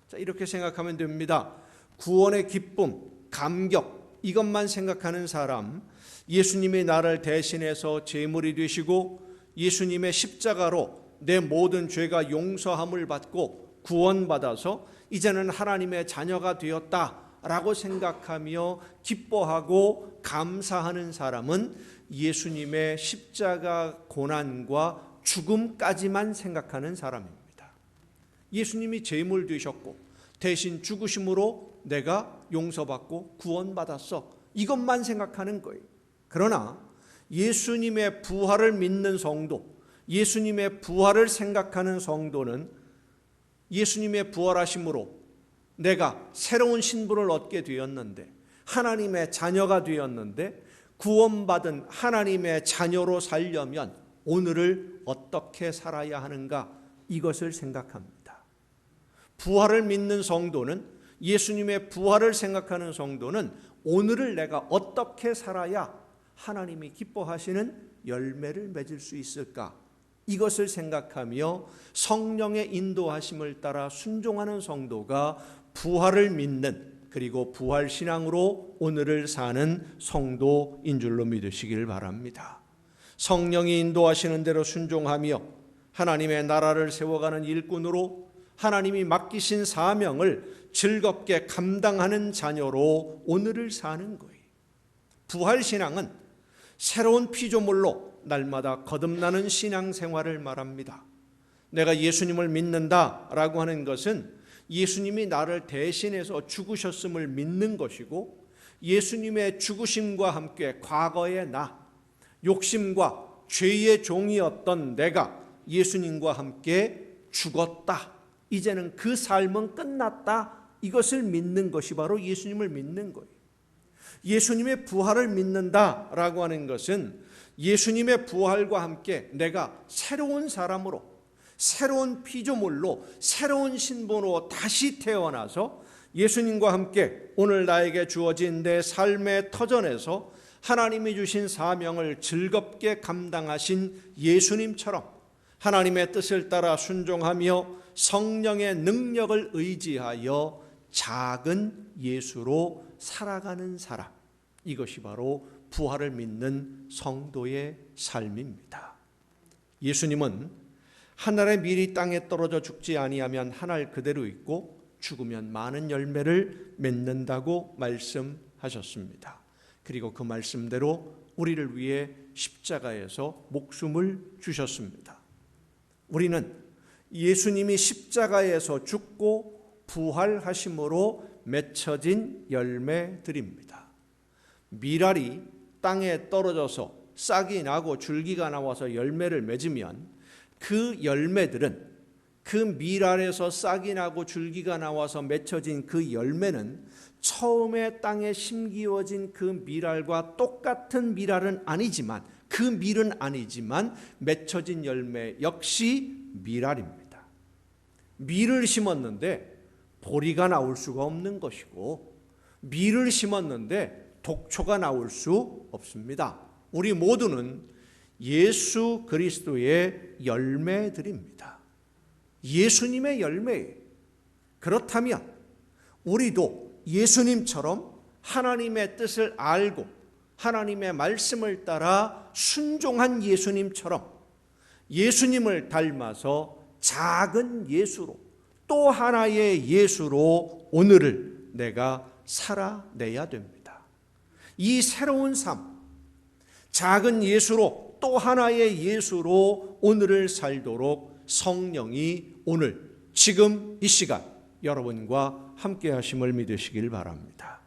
[SPEAKER 1] 자, 이렇게 생각하면 됩니다. 구원의 기쁨, 감격 이것만 생각하는 사람, 예수님이 나를 대신해서 제물이 되시고 예수님의 십자가로 내 모든 죄가 용서함을 받고 구원받아서 이제는 하나님의 자녀가 되었다라고 생각하며 기뻐하고 감사하는 사람은 예수님의 십자가 고난과 죽음까지만 생각하는 사람입니다. 예수님이 제물 되셨고 대신 죽으심으로 내가 용서받고 구원받았어. 이것만 생각하는 거예요. 그러나 예수님의 부활을 믿는 성도, 예수님의 부활을 생각하는 성도는 예수님의 부활하심으로 내가 새로운 신분을 얻게 되었는데 하나님의 자녀가 되었는데 구원받은 하나님의 자녀로 살려면 오늘을 어떻게 살아야 하는가 이것을 생각합니다. 부활을 믿는 성도는 예수님의 부활을 생각하는 성도는 오늘을 내가 어떻게 살아야 하나님이 기뻐하시는 열매를 맺을 수 있을까 이것을 생각하며 성령의 인도하심을 따라 순종하는 성도가 부활을 믿는 그리고 부활신앙으로 오늘을 사는 성도인 줄로 믿으시길 바랍니다. 성령이 인도하시는 대로 순종하며 하나님의 나라를 세워가는 일꾼으로 하나님이 맡기신 사명을 즐겁게 감당하는 자녀로 오늘을 사는 거예요. 부활신앙은 새로운 피조물로 날마다 거듭나는 신앙생활을 말합니다. 내가 예수님을 믿는다라고 하는 것은 예수님이 나를 대신해서 죽으셨음을 믿는 것이고 예수님의 죽으심과 함께 과거의 나, 욕심과 죄의 종이었던 내가 예수님과 함께 죽었다. 이제는 그 삶은 끝났다. 이것을 믿는 것이 바로 예수님을 믿는 거예요. 예수님의 부활을 믿는다라고 하는 것은 예수님의 부활과 함께 내가 새로운 사람으로 새로운 피조물로 새로운 신분으로 다시 태어나서 예수님과 함께 오늘 나에게 주어진 내 삶의 터전에서 하나님이 주신 사명을 즐겁게 감당하신 예수님처럼 하나님의 뜻을 따라 순종하며 성령의 능력을 의지하여 작은 예수로 살아가는 사람, 이것이 바로 부활을 믿는 성도의 삶입니다. 예수님은 한 알의 밀이 땅에 떨어져 죽지 아니하면 한 알 그대로 있고 죽으면 많은 열매를 맺는다고 말씀하셨습니다. 그리고 그 말씀대로 우리를 위해 십자가에서 목숨을 주셨습니다. 우리는 예수님이 십자가에서 죽고 부활하심으로 맺혀진 열매들입니다. 밀알이 땅에 떨어져서 싹이 나고 줄기가 나와서 열매를 맺으면 그 열매들은 그 밀알에서 싹이 나고 줄기가 나와서 맺혀진 그 열매는 처음에 땅에 심기워진 그 밀알과 똑같은 밀알은 아니지만, 그 밀은 아니지만 맺혀진 열매 역시 밀알입니다. 밀을 심었는데 보리가 나올 수가 없는 것이고, 밀을 심었는데 독초가 나올 수 없습니다. 우리 모두는 예수 그리스도의 열매들입니다. 예수님의 열매예요. 그렇다면 우리도 예수님처럼 하나님의 뜻을 알고 하나님의 말씀을 따라 순종한 예수님처럼 예수님을 닮아서 작은 예수로, 또 하나의 예수로 오늘을 내가 살아내야 됩니다. 이 새로운 삶, 작은 예수로 또 하나의 예수로 오늘을 살도록 성령이 오늘 지금 이 시간 여러분과 함께 하심을 믿으시길 바랍니다.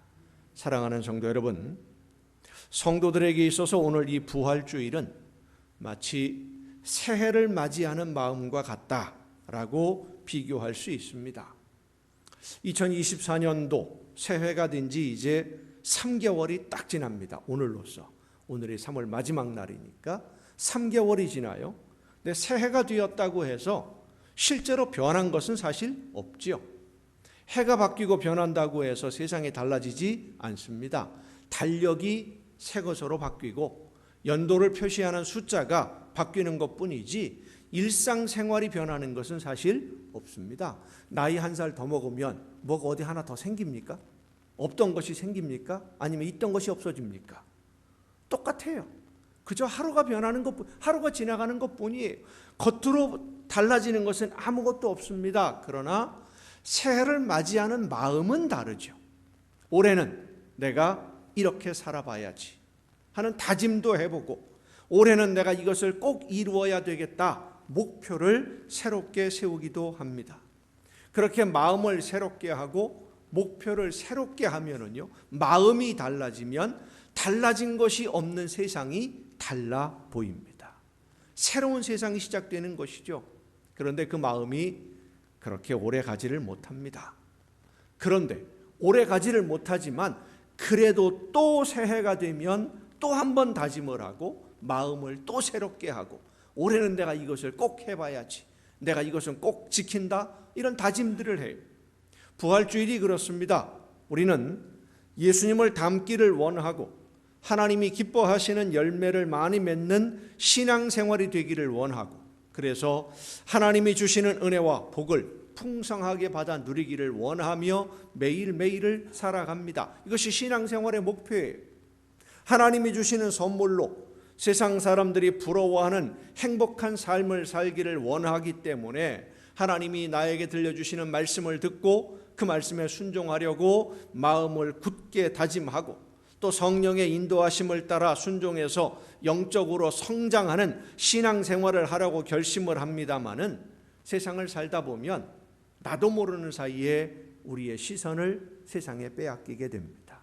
[SPEAKER 1] 사랑하는 성도 여러분, 성도들에게 있어서 오늘 이 부활주일은 마치 새해를 맞이하는 마음과 같다라고 비교할 수 있습니다. 2024년도 새해가 된 지 이제 3개월이 딱 지납니다. 오늘로써. 오늘이 3월 마지막 날이니까 3개월이 지나요. 근데 새해가 되었다고 해서 실제로 변한 것은 사실 없지요. 해가 바뀌고 변한다고 해서 세상이 달라지지 않습니다. 달력이 새 것으로 바뀌고 연도를 표시하는 숫자가 바뀌는 것뿐이지 일상생활이 변하는 것은 사실 없습니다. 나이 한 살 더 먹으면 뭐가 어디 하나 더 생깁니까? 없던 것이 생깁니까? 아니면 있던 것이 없어집니까? 똑같아요. 그저 하루가 변하는 것, 하루가 지나가는 것뿐이에요. 겉으로 달라지는 것은 아무것도 없습니다. 그러나 새해를 맞이하는 마음은 다르죠. 올해는 내가 이렇게 살아봐야지 하는 다짐도 해보고, 올해는 내가 이것을 꼭 이루어야 되겠다 목표를 새롭게 세우기도 합니다. 그렇게 마음을 새롭게 하고 목표를 새롭게 하면은요, 마음이 달라지면 달라진 것이 없는 세상이 달라 보입니다. 새로운 세상이 시작되는 것이죠. 그런데 그 마음이 그렇게 오래 가지를 못합니다. 그런데 오래 가지를 못하지만 그래도 또 새해가 되면 또 한 번 다짐을 하고 마음을 또 새롭게 하고, 올해는 내가 이것을 꼭 해봐야지, 내가 이것은 꼭 지킨다, 이런 다짐들을 해요. 부활주일이 그렇습니다. 우리는 예수님을 닮기를 원하고 하나님이 기뻐하시는 열매를 많이 맺는 신앙생활이 되기를 원하고, 그래서 하나님이 주시는 은혜와 복을 풍성하게 받아 누리기를 원하며 매일매일을 살아갑니다. 이것이 신앙생활의 목표예요. 하나님이 주시는 선물로 세상 사람들이 부러워하는 행복한 삶을 살기를 원하기 때문에 하나님이 나에게 들려주시는 말씀을 듣고 그 말씀에 순종하려고 마음을 굳게 다짐하고, 또 성령의 인도하심을 따라 순종해서 영적으로 성장하는 신앙생활을 하려고 결심을 합니다마는, 세상을 살다 보면 나도 모르는 사이에 우리의 시선을 세상에 빼앗기게 됩니다.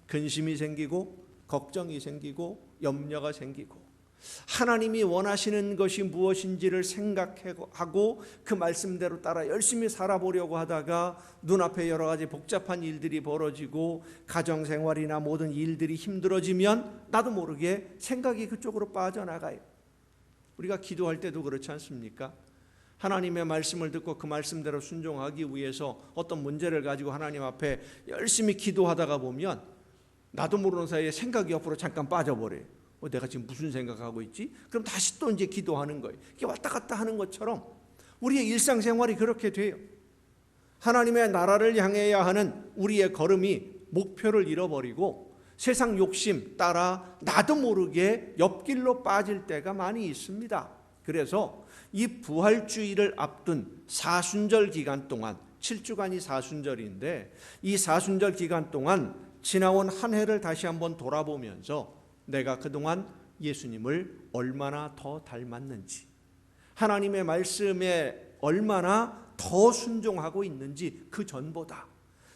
[SPEAKER 1] 근심이 생기고 걱정이 생기고 염려가 생기고, 하나님이 원하시는 것이 무엇인지를 생각하고 그 말씀대로 따라 열심히 살아보려고 하다가 눈앞에 여러 가지 복잡한 일들이 벌어지고 가정생활이나 모든 일들이 힘들어지면 나도 모르게 생각이 그쪽으로 빠져나가요. 우리가 기도할 때도 그렇지 않습니까? 하나님의 말씀을 듣고 그 말씀대로 순종하기 위해서 어떤 문제를 가지고 하나님 앞에 열심히 기도하다가 보면 나도 모르는 사이에 생각이 옆으로 잠깐 빠져버려요. 내가 지금 무슨 생각하고 있지? 그럼 다시 또 이제 기도하는 거예요. 이게 왔다 갔다 하는 것처럼 우리의 일상생활이 그렇게 돼요. 하나님의 나라를 향해야 하는 우리의 걸음이 목표를 잃어버리고 세상 욕심 따라 나도 모르게 옆길로 빠질 때가 많이 있습니다. 그래서 이 부활주의를 앞둔 사순절 기간 동안, 7주간이 사순절인데 이 사순절 기간 동안 지나온 한 해를 다시 한번 돌아보면서 내가 그동안 예수님을 얼마나 더 닮았는지, 하나님의 말씀에 얼마나 더 순종하고 있는지, 그 전보다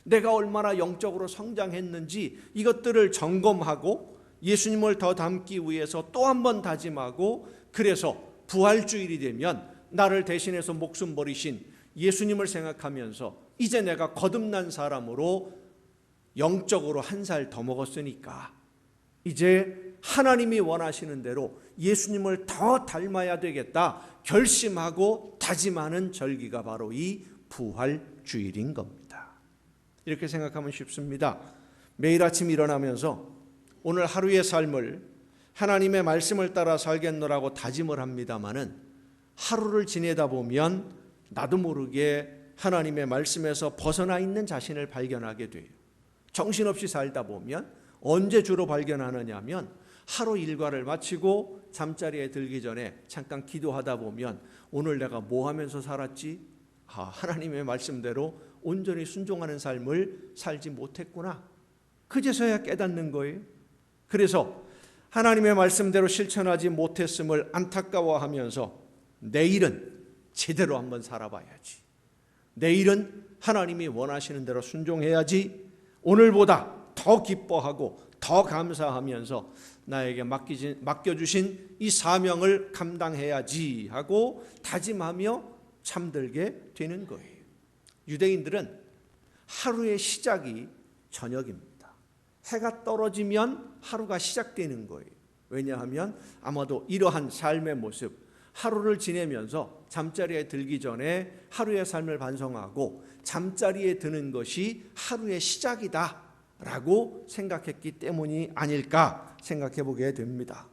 [SPEAKER 1] 내가 얼마나 영적으로 성장했는지 이것들을 점검하고 예수님을 더 닮기 위해서 또 한 번 다짐하고, 그래서 부활주일이 되면 나를 대신해서 목숨 버리신 예수님을 생각하면서 이제 내가 거듭난 사람으로 영적으로 한 살 더 먹었으니까 이제 하나님이 원하시는 대로 예수님을 더 닮아야 되겠다 결심하고 다짐하는 절기가 바로 이 부활주일인 겁니다. 이렇게 생각하면 쉽습니다. 매일 아침 일어나면서 오늘 하루의 삶을 하나님의 말씀을 따라 살겠노라고 다짐을 합니다마는 하루를 지내다 보면 나도 모르게 하나님의 말씀에서 벗어나 있는 자신을 발견하게 돼요. 정신없이 살다 보면 언제 주로 발견하느냐 하면 하루 일과를 마치고 잠자리에 들기 전에 잠깐 기도하다 보면 오늘 내가 뭐 하면서 살았지? 하나님의 말씀대로 온전히 순종하는 삶을 살지 못했구나. 그제서야 깨닫는 거예요. 그래서 하나님의 말씀대로 실천하지 못했음을 안타까워하면서 내일은 제대로 한번 살아봐야지, 내일은 하나님이 원하시는 대로 순종해야지, 오늘보다 더 기뻐하고 더 감사하면서 나에게 맡겨주신 이 사명을 감당해야지 하고 다짐하며 잠들게 되는 거예요. 유대인들은 하루의 시작이 저녁입니다. 해가 떨어지면 하루가 시작되는 거예요. 왜냐하면 아마도 이러한 삶의 모습, 하루를 지내면서 잠자리에 들기 전에 하루의 삶을 반성하고 잠자리에 드는 것이 하루의 시작이다 라고 생각했기 때문이 아닐까 생각해 보게 됩니다.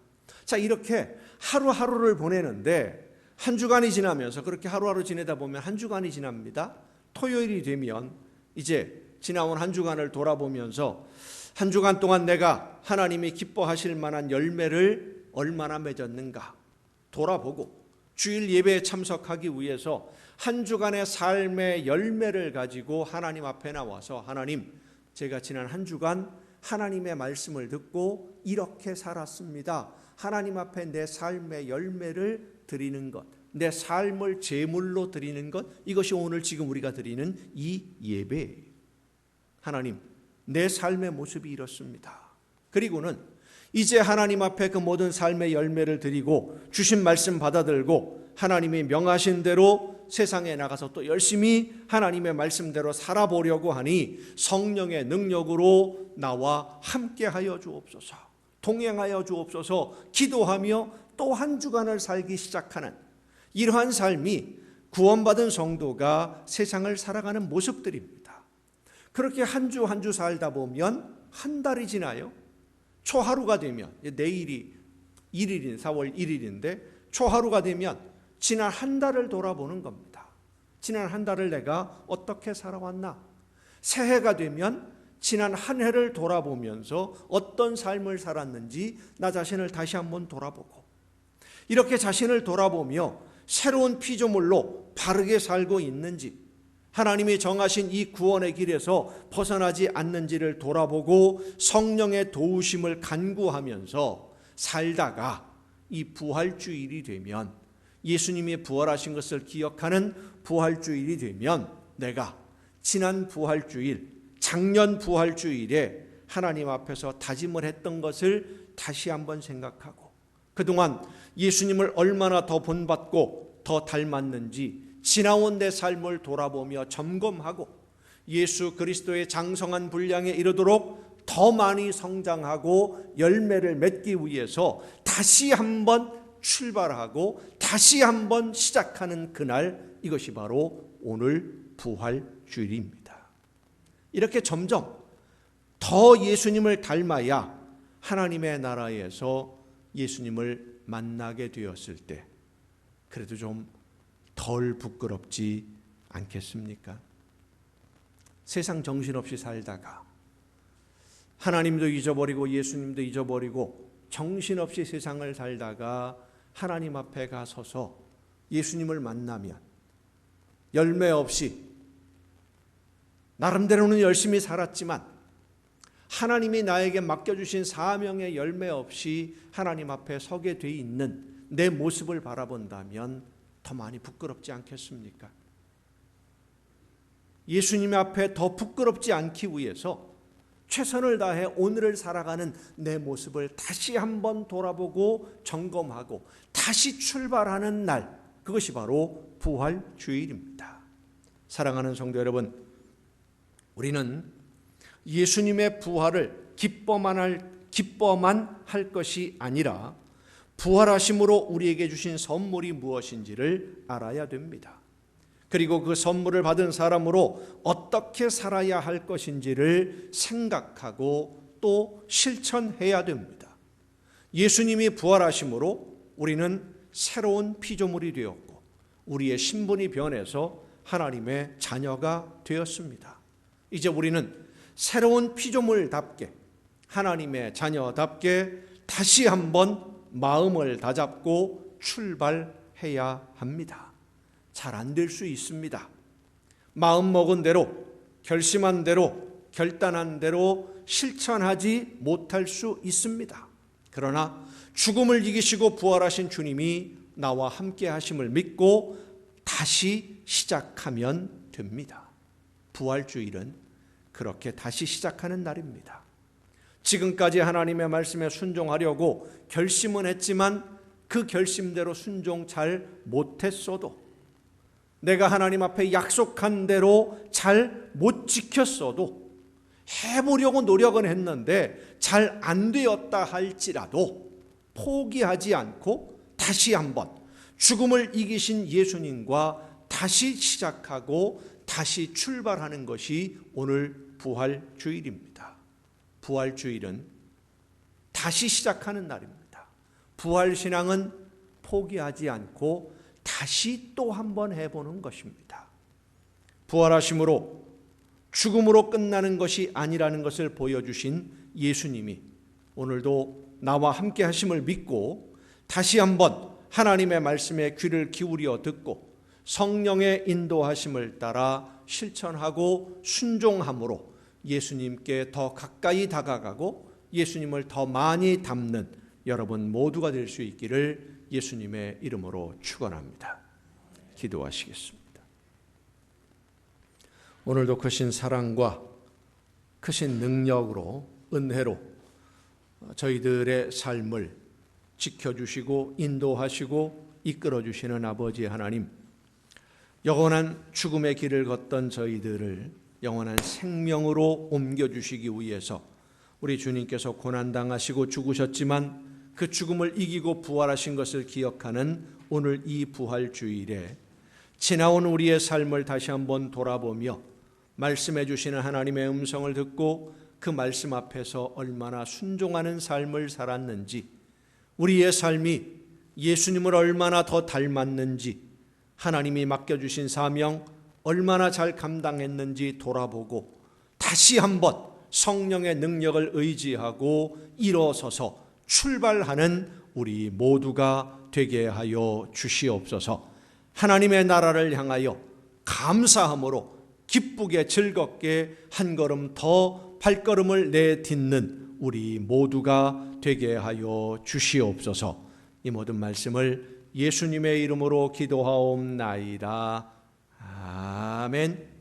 [SPEAKER 1] 자, 이렇게 하루하루를 보내는데 한 주간이 지나면서, 그렇게 하루하루 지내다 보면 한 주간이 지납니다. 토요일이 되면 이제 지나온 한 주간을 돌아보면서 한 주간 동안 내가 하나님이 기뻐하실 만한 열매를 얼마나 맺었는가 돌아보고, 주일 예배에 참석하기 위해서 한 주간의 삶의 열매를 가지고 하나님 앞에 나와서, 하나님, 제가 지난 한 주간 하나님의 말씀을 듣고 이렇게 살았습니다. 하나님 앞에 내 삶의 열매를 드리는 것, 내 삶을 제물로 드리는 것, 이것이 오늘 지금 우리가 드리는 이 예배예요. 하나님, 내 삶의 모습이 이렇습니다. 그리고는 이제 하나님 앞에 그 모든 삶의 열매를 드리고 주신 말씀 받아들고 하나님이 명하신 대로 세상에 나가서 또 열심히 하나님의 말씀대로 살아보려고 하니 성령의 능력으로 나와 함께하여 주옵소서, 동행하여 주옵소서 기도하며 또 한 주간을 살기 시작하는 이러한 삶이 구원받은 성도가 세상을 살아가는 모습들입니다. 그렇게 한 주 한 주 살다 보면 한 달이 지나요. 초하루가 되면, 내일이 1일인 4월 1일인데 초하루가 되면 지난 한 달을 돌아보는 겁니다. 지난 한 달을 내가 어떻게 살아왔나. 새해가 되면 지난 한 해를 돌아보면서 어떤 삶을 살았는지 나 자신을 다시 한번 돌아보고, 이렇게 자신을 돌아보며 새로운 피조물로 바르게 살고 있는지, 하나님이 정하신 이 구원의 길에서 벗어나지 않는지를 돌아보고 성령의 도우심을 간구하면서 살다가 이 부활주일이 되면, 예수님이 부활하신 것을 기억하는 부활주일이 되면 내가 지난 부활주일, 작년 부활주일에 하나님 앞에서 다짐을 했던 것을 다시 한번 생각하고, 그동안 예수님을 얼마나 더 본받고 더 닮았는지 지나온 내 삶을 돌아보며 점검하고 예수 그리스도의 장성한 분량에 이르도록 더 많이 성장하고 열매를 맺기 위해서 다시 한번 출발하고 다시 한번 시작하는 그날, 이것이 바로 오늘 부활주일입니다. 이렇게 점점 더 예수님을 닮아야 하나님의 나라에서 예수님을 만나게 되었을 때 그래도 좀 덜 부끄럽지 않겠습니까? 세상 정신없이 살다가 하나님도 잊어버리고 예수님도 잊어버리고 정신없이 세상을 살다가 하나님 앞에 가서서 예수님을 만나면 열매 없이 나름대로는 열심히 살았지만 하나님이 나에게 맡겨주신 사명의 열매 없이 하나님 앞에 서게 돼 있는 내 모습을 바라본다면 더 많이 부끄럽지 않겠습니까? 예수님 앞에 더 부끄럽지 않기 위해서 최선을 다해 오늘을 살아가는 내 모습을 다시 한번 돌아보고 점검하고 다시 출발하는 날, 그것이 바로 부활주일입니다. 사랑하는 성도 여러분, 우리는 예수님의 부활을 기뻐만 할 것이 아니라 부활하심으로 우리에게 주신 선물이 무엇인지를 알아야 됩니다. 그리고 그 선물을 받은 사람으로 어떻게 살아야 할 것인지를 생각하고 또 실천해야 됩니다. 예수님이 부활하심으로 우리는 새로운 피조물이 되었고 우리의 신분이 변해서 하나님의 자녀가 되었습니다. 이제 우리는 새로운 피조물답게 하나님의 자녀답게 다시 한번 마음을 다잡고 출발해야 합니다. 잘 안 될 수 있습니다. 마음 먹은 대로, 결심한 대로, 결단한 대로 실천하지 못할 수 있습니다. 그러나 죽음을 이기시고 부활하신 주님이 나와 함께 하심을 믿고 다시 시작하면 됩니다. 부활주일은 그렇게 다시 시작하는 날입니다. 지금까지 하나님의 말씀에 순종하려고 결심은 했지만 그 결심대로 순종 잘 못했어도, 내가 하나님 앞에 약속한 대로 잘 못 지켰어도, 해보려고 노력은 했는데 잘 안 되었다 할지라도 포기하지 않고 다시 한번 죽음을 이기신 예수님과 다시 시작하고 다시 출발하는 것이 오늘 부활주일입니다. 부활주일은 다시 시작하는 날입니다. 부활신앙은 포기하지 않고 다시 또 한번 해보는 것입니다. 부활하심으로 죽음으로 끝나는 것이 아니라는 것을 보여주신 예수님이 오늘도 나와 함께 하심을 믿고 다시 한번 하나님의 말씀에 귀를 기울여 듣고 성령의 인도하심을 따라 실천하고 순종함으로 예수님께 더 가까이 다가가고 예수님을 더 많이 닮는 여러분 모두가 될 수 있기를 예수님의 이름으로 축원합니다. 기도하시겠습니다. 오늘도 크신 사랑과 크신 능력으로 은혜로 저희들의 삶을 지켜주시고 인도하시고 이끌어주시는 아버지 하나님, 영원한 죽음의 길을 걷던 저희들을 영원한 생명으로 옮겨주시기 위해서 우리 주님께서 고난당하시고 죽으셨지만 그 죽음을 이기고 부활하신 것을 기억하는 오늘 이 부활주일에 지나온 우리의 삶을 다시 한번 돌아보며 말씀해 주시는 하나님의 음성을 듣고 그 말씀 앞에서 얼마나 순종하는 삶을 살았는지, 우리의 삶이 예수님을 얼마나 더 닮았는지, 하나님이 맡겨주신 사명 얼마나 잘 감당했는지 돌아보고 다시 한번 성령의 능력을 의지하고 일어서서 출발하는 우리 모두가 되게 하여 주시옵소서. 하나님의 나라를 향하여 감사함으로 기쁘게 즐겁게 한 걸음 더 발걸음을 내딛는 우리 모두가 되게 하여 주시옵소서. 이 모든 말씀을 예수님의 이름으로 기도하옵나이다. 아멘.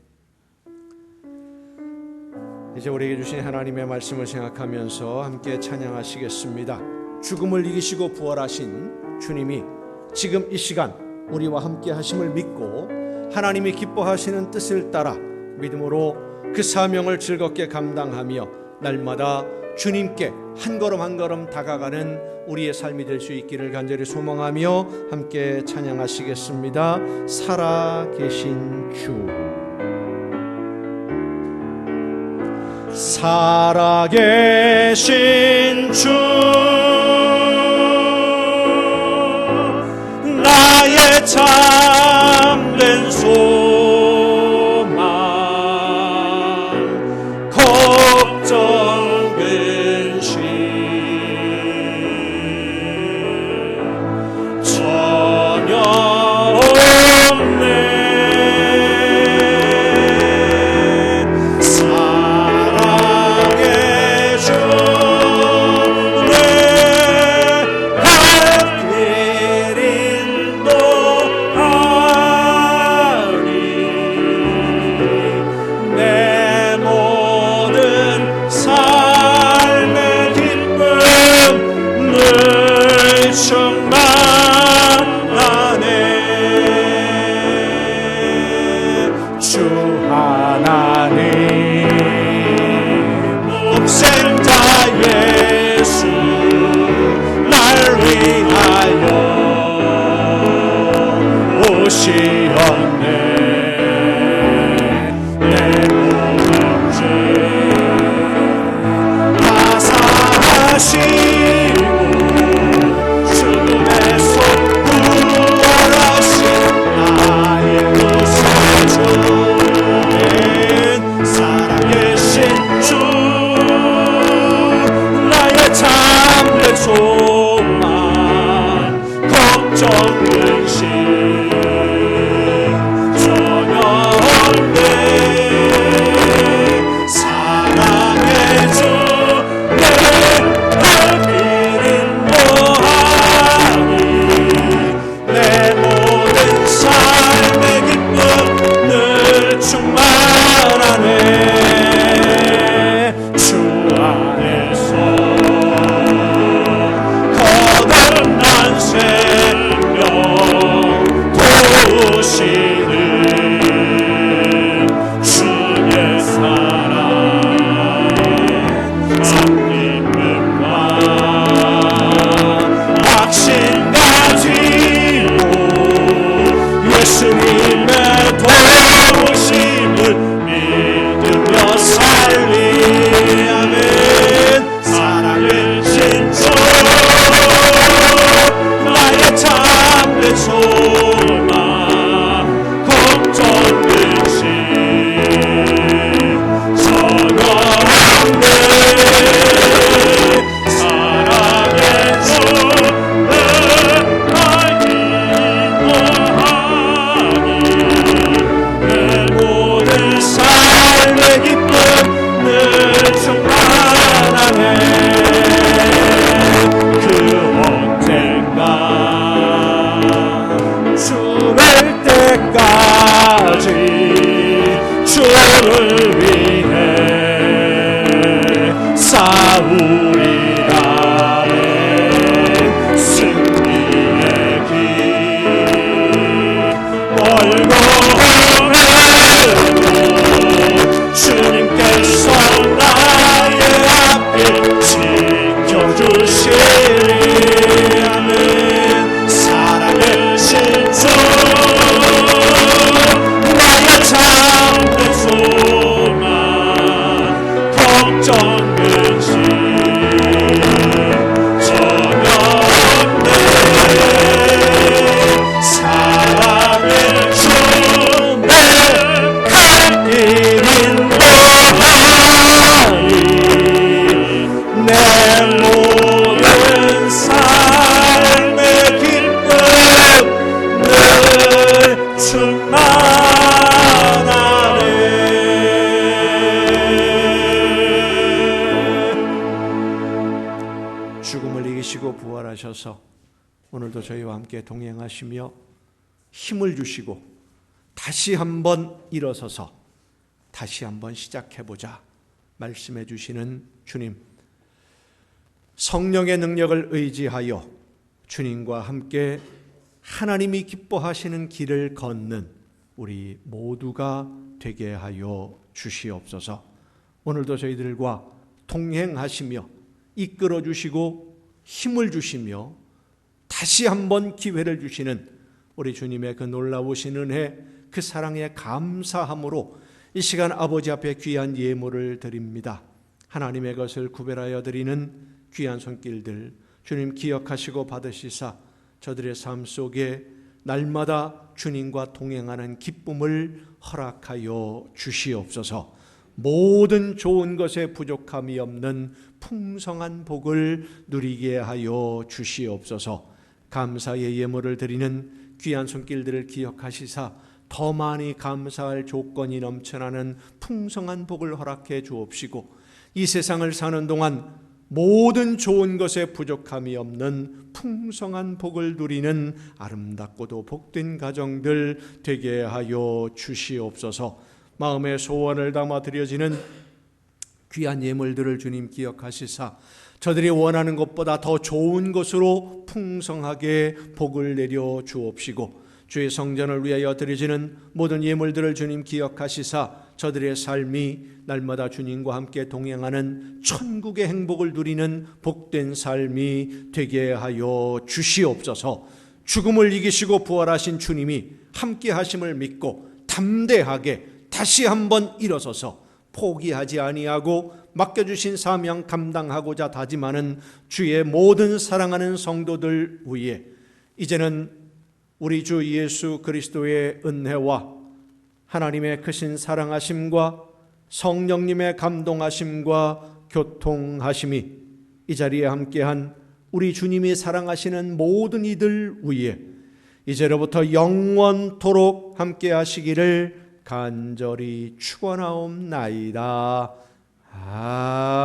[SPEAKER 1] 이제 우리에게 주신 하나님의 말씀을 생각하면서 함께 찬양하시겠습니다. 죽음을 이기시고 부활하신 주님이 지금 이 시간 우리와 함께 하심을 믿고 하나님이 기뻐하시는 뜻을 따라 믿음으로 그 사명을 즐겁게 감당하며 날마다 주님께 한 걸음 한 걸음 다가가는 우리의 삶이 될 수 있기를 간절히 소망하며 함께 찬양하시겠습니다. 살아계신 주. 살아계신 주, 나의 참된 소망, 걱정 근심 전혀 없네. 부활하셔서 오늘도 저희와 함께 동행하시며 힘을 주시고 다시 한번 일어서서 다시 한번 시작해보자 말씀해 주시는 주님, 성령의 능력을 의지하여 주님과 함께 하나님이 기뻐하시는 길을 걷는 우리 모두가 되게 하여 주시옵소서. 오늘도 저희들과 동행하시며 이끌어 주시고 힘을 주시며 다시 한번 기회를 주시는 우리 주님의 그 놀라우신 은혜, 그 사랑에 감사함으로 이 시간 아버지 앞에 귀한 예물을 드립니다. 하나님의 것을 구별하여 드리는 귀한 손길들 주님 기억하시고 받으시사 저들의 삶 속에 날마다 주님과 동행하는 기쁨을 허락하여 주시옵소서. 모든 좋은 것에 부족함이 없는 풍성한 복을 누리게 하여 주시옵소서. 감사의 예물을 드리는 귀한 손길들을 기억하시사 더 많이 감사할 조건이 넘쳐나는 풍성한 복을 허락해 주옵시고 이 세상을 사는 동안 모든 좋은 것에 부족함이 없는 풍성한 복을 누리는 아름답고도 복된 가정들 되게 하여 주시옵소서. 마음의 소원을 담아 드려지는 귀한 예물들을 주님 기억하시사 저들이 원하는 것보다 더 좋은 것으로 풍성하게 복을 내려 주옵시고 주의 성전을 위하여 드려지는 모든 예물들을 주님 기억하시사 저들의 삶이 날마다 주님과 함께 동행하는 천국의 행복을 누리는 복된 삶이 되게 하여 주시옵소서. 죽음을 이기시고 부활하신 주님이 함께 하심을 믿고 담대하게 다시 한번 일어서서 포기하지 아니하고 맡겨주신 사명 감당하고자 다짐하는 주의 모든 사랑하는 성도들 위해 이제는 우리 주 예수 그리스도의 은혜와 하나님의 크신 사랑하심과 성령님의 감동하심과 교통하심이 이 자리에 함께한 우리 주님이 사랑하시는 모든 이들 위해 이제로부터 영원토록 함께하시기를 간절히 축원하옵나이다.